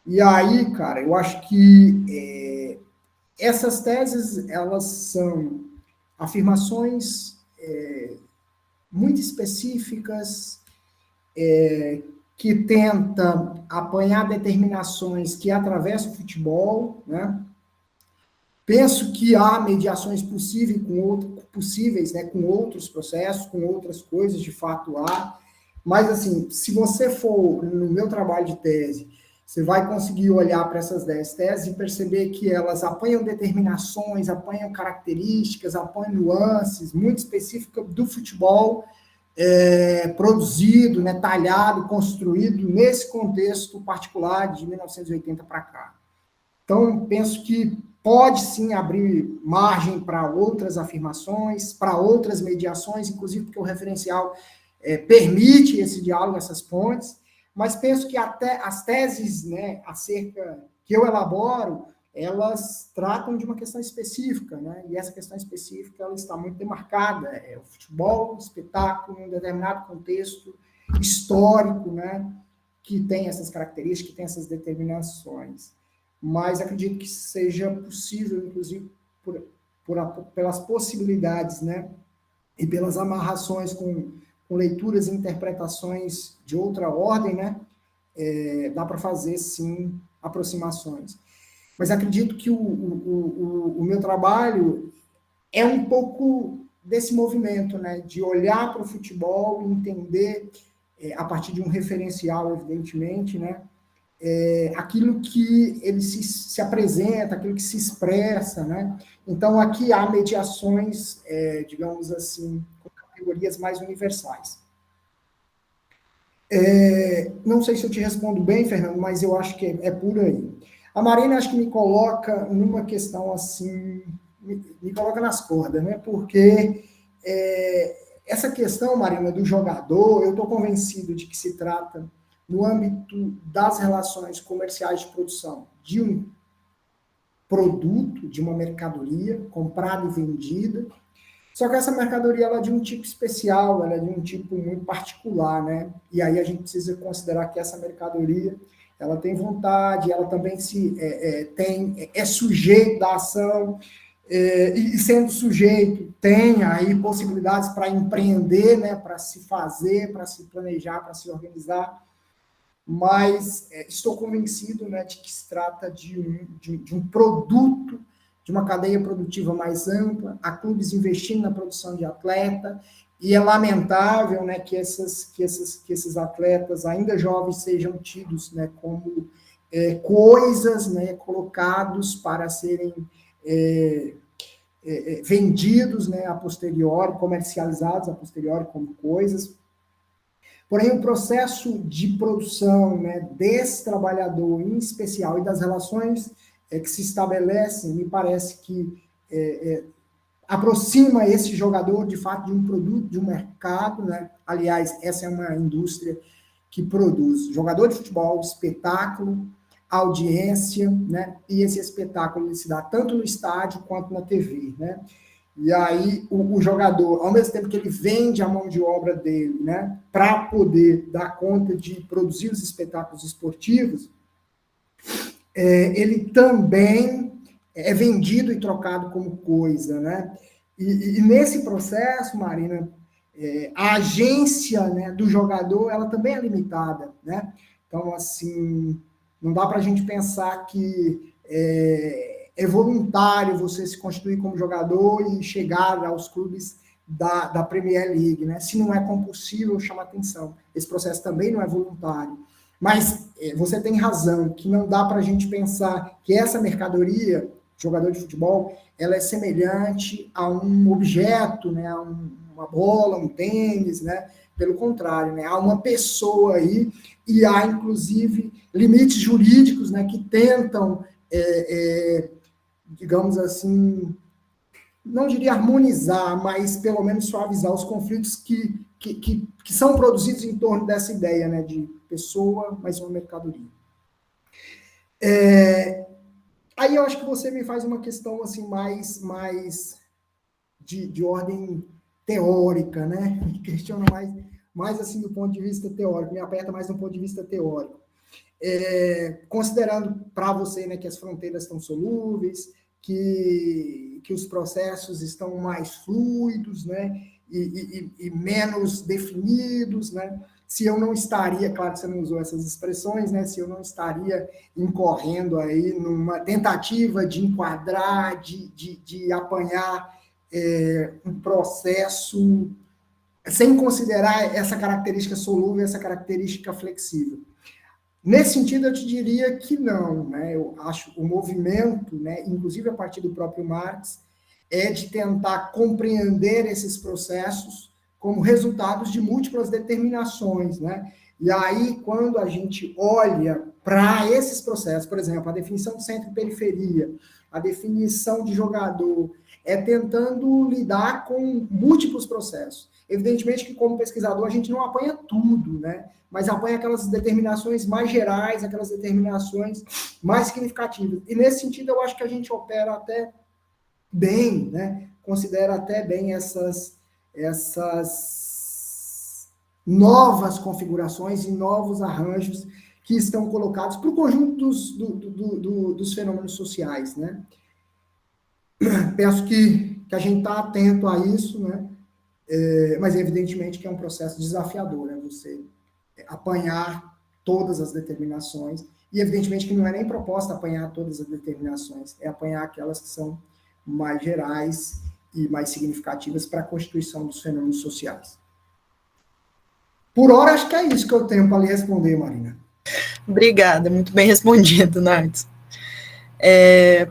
E aí, cara, eu acho que essas teses, elas são afirmações muito específicas, que tenta apanhar determinações que atravessam o futebol, né? Penso que há mediações possíveis, né, com outros processos, com outras coisas, de fato há, mas, assim, se você for no meu trabalho de tese, você vai conseguir olhar para essas 10 teses e perceber que elas apanham determinações, apanham características, apanham nuances muito específicas do futebol, produzido, né, talhado, construído nesse contexto particular de 1980 para cá. Então, penso que pode sim abrir margem para outras afirmações, para outras mediações, inclusive porque o referencial permite esse diálogo, essas pontes, mas penso que até as teses, né, que eu elaboro, elas tratam de uma questão específica, né? E essa questão específica ela está muito demarcada. O futebol, espetáculo, em um determinado contexto histórico, né, que tem essas características, que tem essas determinações. Mas acredito que seja possível, inclusive, pelas possibilidades, né, e pelas amarrações com leituras e interpretações de outra ordem, né, dá para fazer, sim, aproximações. Mas acredito que o meu trabalho é um pouco desse movimento, né, de olhar para o futebol e entender, a partir de um referencial, evidentemente, né, aquilo que ele se apresenta, aquilo que se expressa, né? Então, aqui há mediações, digamos assim, com categorias mais universais. Não sei se eu te respondo bem, Fernando, mas eu acho que é por aí. A Marina, acho que me coloca numa questão assim, me coloca nas cordas, né? Porque essa questão, Marina, do jogador, eu estou convencido de que se trata, no âmbito das relações comerciais de produção, de um produto, de uma mercadoria comprada e vendida, só que essa mercadoria ela é de um tipo especial, ela é de um tipo muito particular, né? E aí a gente precisa considerar que essa mercadoria ela tem vontade, ela também é sujeito da ação, e sendo sujeito, tem aí possibilidades para empreender, né? Para se fazer, para se planejar, para se organizar. Mas estou convencido, né, de que se trata de um produto, de uma cadeia produtiva mais ampla, há clubes investindo na produção de atleta, e é lamentável, né, que esses atletas ainda jovens sejam tidos, né, como coisas, né, colocados para serem vendidos, né, a posteriori, comercializados a posteriori como coisas. Porém, o processo de produção, né, desse trabalhador em especial e das relações que se estabelecem, me parece que aproxima esse jogador, de fato, de um produto, de um mercado, né? Aliás, essa é uma indústria que produz jogador de futebol, espetáculo, audiência, né? E esse espetáculo ele se dá tanto no estádio quanto na TV, né? E aí o jogador, ao mesmo tempo que ele vende a mão de obra dele, né, para poder dar conta de produzir os espetáculos esportivos, ele também é vendido e trocado como coisa, né? E nesse processo, Marina, a agência, né, do jogador, ela também é limitada, né? Então, assim, não dá para a gente pensar que é voluntário você se constituir como jogador e chegar aos clubes da Premier League, né? Se não é compulsivo, chama atenção. Esse processo também não é voluntário. Mas você tem razão, que não dá para a gente pensar que essa mercadoria, jogador de futebol, ela é semelhante a um objeto, né? A uma bola, um tênis, né? Pelo contrário, né? Há uma pessoa aí e há, inclusive, limites jurídicos, né? Que tentam digamos assim, não diria harmonizar, mas pelo menos suavizar os conflitos que são produzidos em torno dessa ideia, né, de pessoa, mais uma mercadoria. Aí eu acho que você me faz uma questão assim mais de ordem teórica, né? Me questiona mais assim do ponto de vista teórico, me aperta mais do ponto de vista teórico. Considerando para você, né, que as fronteiras estão solúveis, que os processos estão mais fluidos, né, e menos definidos, né, se eu não estaria, claro que você não usou essas expressões, né, se eu não estaria incorrendo aí numa tentativa de enquadrar, de apanhar um processo sem considerar essa característica solúvel, essa característica flexível. Nesse sentido, eu te diria que não, né? Eu acho o movimento, né, inclusive a partir do próprio Marx, é de tentar compreender esses processos como resultados de múltiplas determinações, né? E aí, quando a gente olha para esses processos, por exemplo, a definição de centro e periferia, a definição de jogador, tentando lidar com múltiplos processos. Evidentemente que, como pesquisador, a gente não apanha tudo, né? Mas apanha aquelas determinações mais gerais, aquelas determinações mais significativas. E, nesse sentido, eu acho que a gente opera até bem, né? Considera até bem essas novas configurações e novos arranjos que estão colocados para o conjunto dos fenômenos sociais, né? Penso que a gente está atento a isso, né? Mas evidentemente que é um processo desafiador, né? Você apanhar todas as determinações, e evidentemente que não é nem proposta apanhar todas as determinações, é apanhar aquelas que são mais gerais e mais significativas para a constituição dos fenômenos sociais. Por hora, acho que é isso que eu tenho para lhe responder, Marina.
Obrigada, muito bem respondido, Nardes.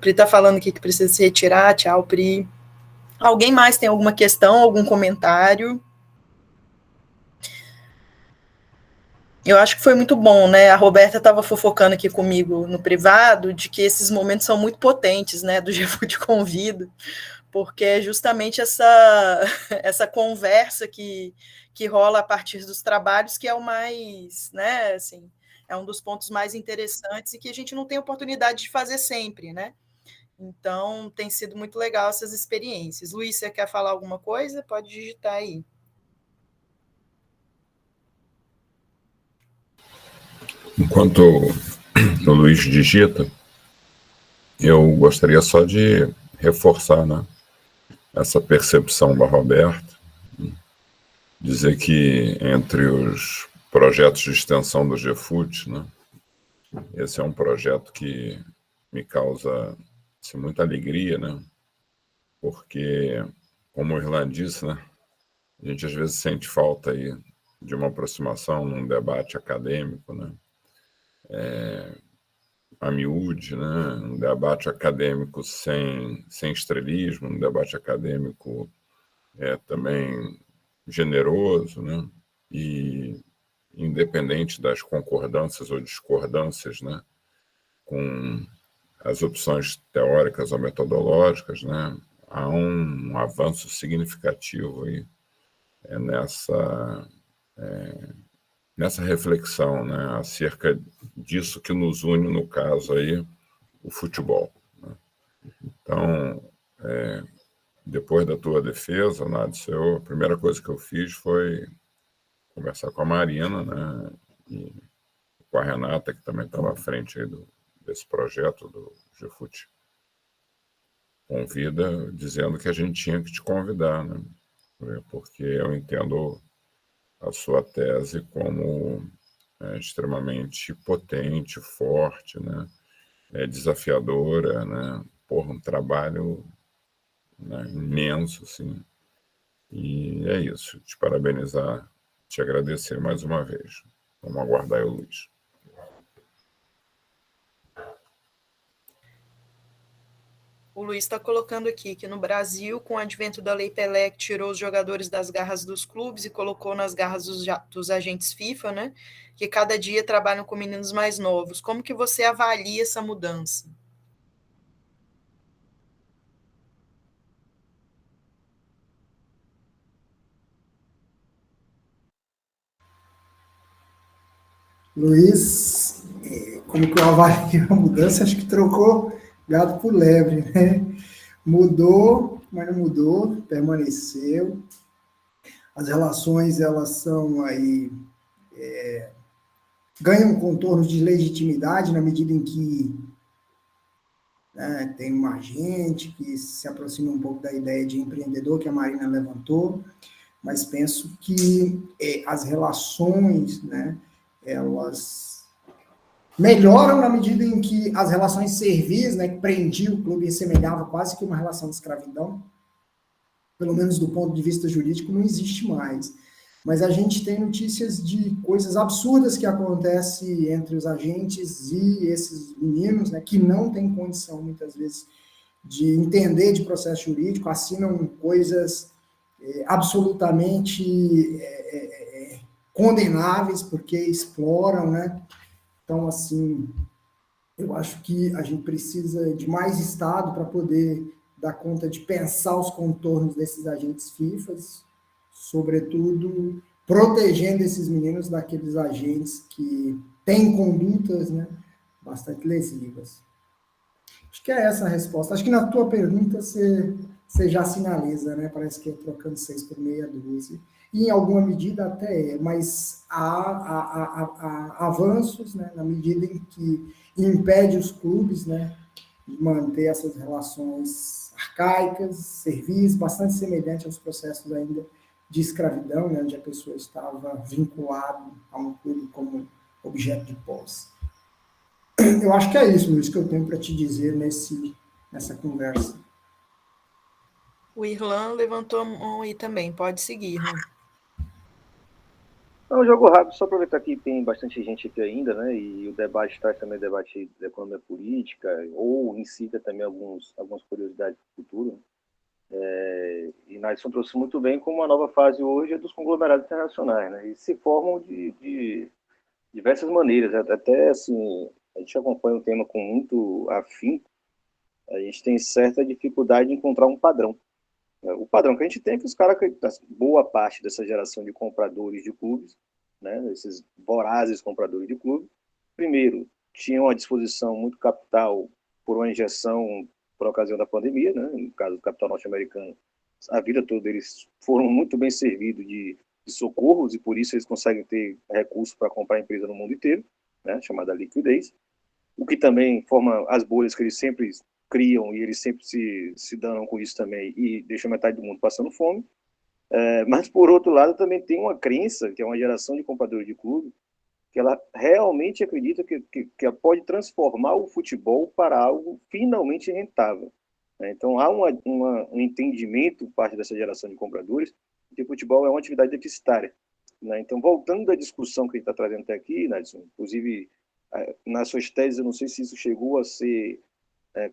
Pri está falando aqui que precisa se retirar. Tchau, Pri. Alguém mais tem alguma questão, algum comentário? Eu acho que foi muito bom, né? A Roberta estava fofocando aqui comigo no privado de que esses momentos são muito potentes, né? Do GFUT Convida, porque é justamente essa conversa que rola a partir dos trabalhos que é o mais, né? Assim, é um dos pontos mais interessantes e que a gente não tem oportunidade de fazer sempre, né? Então, tem sido muito legal essas experiências. Luiz, você quer falar alguma coisa? Pode digitar aí.
Enquanto o Luiz digita, eu gostaria só de reforçar, né, essa percepção da Roberta, dizer que entre os projetos de extensão do GFUT, né, esse é um projeto que me causa muita alegria, né, porque, como o Irlan disse, né, a gente às vezes sente falta aí de uma aproximação num debate acadêmico, né, a miúde, né? Um debate acadêmico sem estrelismo, um debate acadêmico também generoso, né? E independente das concordâncias ou discordâncias, né? Com as opções teóricas ou metodológicas, né? Há um avanço significativo aí nessa reflexão, né? Acerca disso que nos une, no caso aí, o futebol, né? Então, depois da tua defesa, Nádio, a primeira coisa que eu fiz foi conversar com a Marina, né? E com a Renata, que também estava à frente aí desse projeto do GFUT Convida, dizendo que a gente tinha que te convidar, né? Porque eu entendo a sua tese como extremamente potente, forte, né? Desafiadora, né? Porra, um trabalho, né, imenso, assim. E é isso. Te parabenizar, te agradecer mais uma vez. Vamos aguardar o Luiz.
O Luiz está colocando aqui que no Brasil, com o advento da Lei Pelé, que tirou os jogadores das garras dos clubes e colocou nas garras dos agentes FIFA, né? Que cada dia trabalham com meninos mais novos. Como que você avalia essa mudança?
Luiz, como que eu avalio a mudança? Acho que trocou gato por lebre, né? Mudou, mas não mudou, permaneceu. As relações, elas são aí, ganham contornos de legitimidade na medida em que, né, tem uma agente que se aproxima um pouco da ideia de empreendedor que a Marina levantou, mas penso que as relações, né, elas melhoram na medida em que as relações servis, né, que prendia o clube e semelhava quase que uma relação de escravidão, pelo menos do ponto de vista jurídico, não existe mais. Mas a gente tem notícias de coisas absurdas que acontecem entre os agentes e esses meninos, né, que não têm condição, muitas vezes, de entender de processo jurídico, assinam coisas absolutamente condenáveis, porque exploram, né? Então, assim, eu acho que a gente precisa de mais Estado para poder dar conta de pensar os contornos desses agentes FIFA, sobretudo protegendo esses meninos daqueles agentes que têm condutas, né, bastante lesivas. Acho que é essa a resposta. Acho que na tua pergunta você já sinaliza, né? Parece que é trocando 6 por meia dúzia. E em alguma medida até mas há avanços, né, na medida em que impede os clubes, né, de manter essas relações arcaicas, servis, bastante semelhantes aos processos ainda de escravidão, né, onde a pessoa estava vinculada a um clube como objeto de posse. Eu acho que é isso, Luiz, que eu tenho para te dizer nessa conversa.
O Irlan levantou a mão aí também, pode seguir, Irlan.
Um jogo rápido, só aproveitar que tem bastante gente aqui ainda, né? E o debate traz também debate da economia política, ou incita também algumas curiosidades do futuro. E Nadson trouxe muito bem como a nova fase hoje é dos conglomerados internacionais, né? E se formam de diversas maneiras. Até assim, a gente acompanha o tema com muito afinco, a gente tem certa dificuldade de encontrar um padrão. O padrão que a gente tem é que os caras, boa parte dessa geração de compradores de clubes, né, esses vorazes compradores de clubes, primeiro, tinham à disposição muito capital por uma injeção por ocasião da pandemia, né, no caso do capital norte-americano, a vida toda eles foram muito bem servidos de socorros e por isso eles conseguem ter recursos para comprar empresa no mundo inteiro, né, chamada liquidez, o que também forma as bolhas que eles sempre criam e eles sempre se danam com isso também e deixam metade do mundo passando fome. Mas, por outro lado, também tem uma crença, que é uma geração de compradores de clube, que ela realmente acredita que pode transformar o futebol para algo finalmente rentável. Então, há um entendimento, parte dessa geração de compradores, que o futebol é uma atividade deficitária. Então, voltando da discussão que a gente está trazendo até aqui, Nadson, inclusive nas suas teses, eu não sei se isso chegou a ser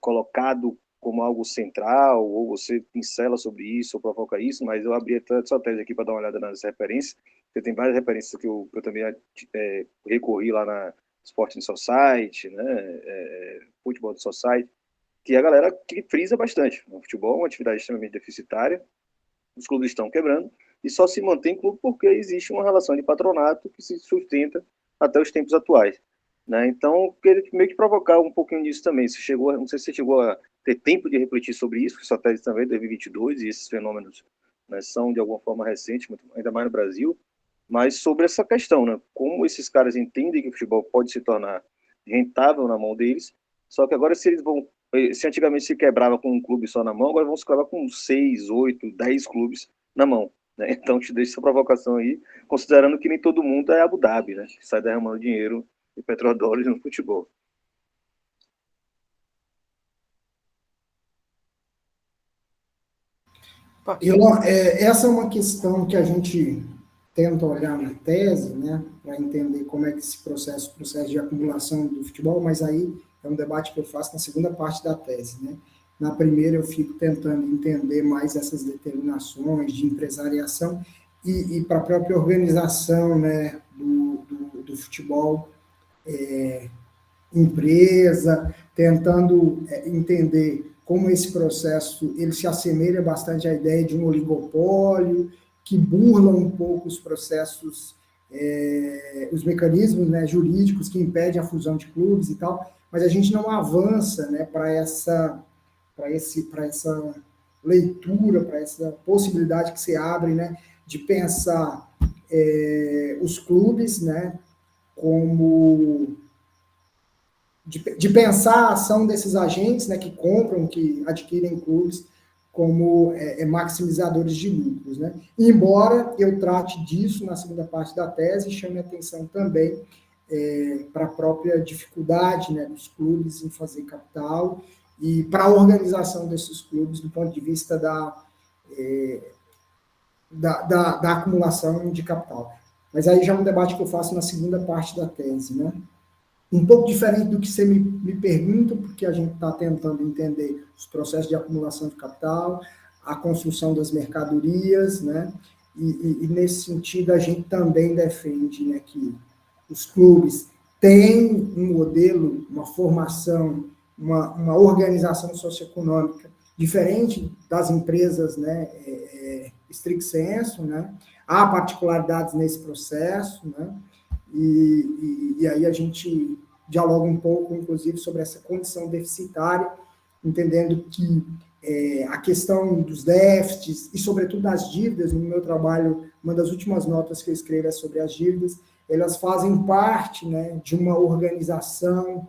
colocado como algo central, ou você pincela sobre isso, ou provoca isso, mas eu abri a sua tese aqui para dar uma olhada nas referências, porque tem várias referências que eu também recorri lá na Sporting Society, né, Football Society, que é a galera que frisa bastante. O futebol é uma atividade extremamente deficitária, os clubes estão quebrando, e só se mantém clube porque existe uma relação de patronato que se sustenta até os tempos atuais. Né? Então, eu queria meio que provocar um pouquinho disso também. Não sei se você chegou a ter tempo de refletir sobre isso, que sua tese também é 2022, e esses fenômenos, né, são de alguma forma recentes, ainda mais no Brasil, mas sobre essa questão, né? Como esses caras entendem que o futebol pode se tornar rentável na mão deles, só que agora se antigamente se quebrava com um clube só na mão, agora vão se quebrar com 6, 8, 10 clubes na mão. Né? Então, te deixo essa provocação aí, considerando que nem todo mundo é Abu Dhabi, né? Que sai derramando dinheiro e petrodólares no futebol.
Essa é uma questão que a gente tenta olhar na tese, né, para entender como é que esse processo de acumulação do futebol, mas aí é um debate que eu faço na segunda parte da tese, né? Na primeira eu fico tentando entender mais essas determinações de empresariação e para a própria organização, né, do futebol, empresa, tentando entender como esse processo ele se assemelha bastante à ideia de um oligopólio, que burla um pouco os processos, os mecanismos, né, jurídicos que impedem a fusão de clubes e tal, mas a gente não avança, né, para essa leitura, para essa possibilidade que se abre, né, de pensar os clubes, né, como de pensar a ação desses agentes, né, que compram, que adquirem clubes, como maximizadores de lucros. Né? Embora eu trate disso na segunda parte da tese, chame atenção também para a própria dificuldade, né, dos clubes em fazer capital e para a organização desses clubes do ponto de vista da acumulação de capital. Mas aí já é um debate que eu faço na segunda parte da tese, né? Um pouco diferente do que você me pergunta, porque a gente está tentando entender os processos de acumulação de capital, a construção das mercadorias, né? E nesse sentido, a gente também defende, né, que os clubes têm um modelo, uma formação, uma organização socioeconômica diferente das empresas, né, stricto sensu, né? Há particularidades nesse processo, né? E aí a gente dialoga um pouco, inclusive, sobre essa condição deficitária, entendendo que a questão dos déficits e, sobretudo, das dívidas, no meu trabalho, uma das últimas notas que eu escrevo é sobre as dívidas, elas fazem parte, né, de uma organização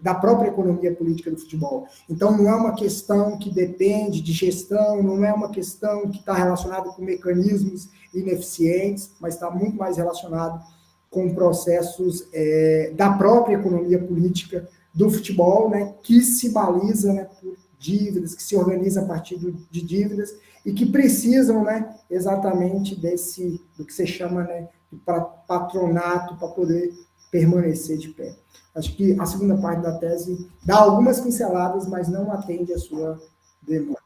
da própria economia política do futebol. Então, não é uma questão que depende de gestão, não é uma questão que está relacionada com mecanismos ineficientes, mas está muito mais relacionado com processos da própria economia política do futebol, né, que se baliza, né, por dívidas, que se organiza a partir de dívidas e que precisam, né, exatamente do que se chama, né, de patronato para poder permanecer de pé. Acho que a segunda parte da tese dá algumas pinceladas, mas não atende a sua demanda.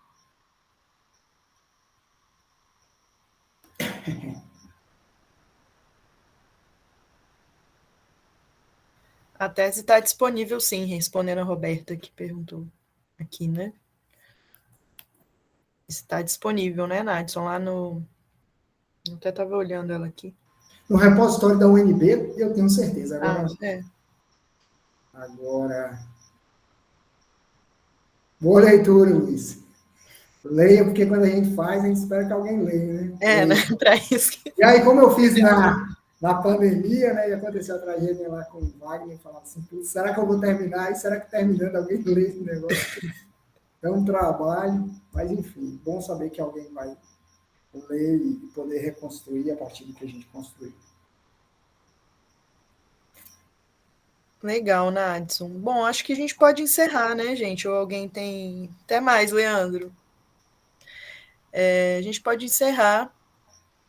A tese está disponível, sim, respondendo a Roberta, que perguntou aqui, né? Está disponível, né, Nadson? Lá no... Eu até estava olhando ela aqui.
No repositório da UNB, eu tenho certeza. Agora, boa leitura, Luiz. Leia, porque quando a gente faz, a gente espera que alguém leia, né?
Né? Para isso que...
E aí, como eu fiz na pandemia, né, e aconteceu a tragédia lá com o Wagner, eu falava assim, será que eu vou terminar? E será que terminando alguém lê esse negócio? É um trabalho, mas enfim, bom saber que alguém vai ler e poder reconstruir a partir do que a gente construiu.
Legal, Nadson. Bom, acho que a gente pode encerrar, né, gente? Ou alguém tem... Até mais, Leandro. A gente pode encerrar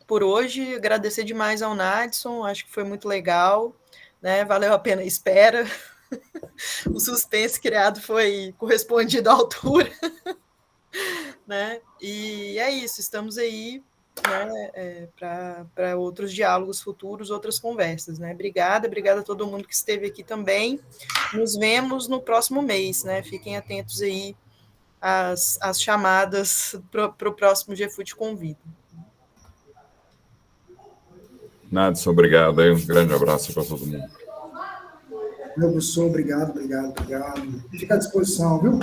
por hoje. Agradecer demais ao Nadson, acho que foi muito legal. né? Valeu a pena a espera. O suspense criado foi correspondido à altura, né? E é isso, estamos aí, né, para outros diálogos futuros, outras conversas, né? Obrigada a todo mundo que esteve aqui também. Nos vemos no próximo mês, né? Fiquem atentos aí às chamadas para o próximo GFUT Convida.
Nadson, obrigado. Um grande abraço para todo mundo.
Meu professor, obrigado. Fica à disposição, viu?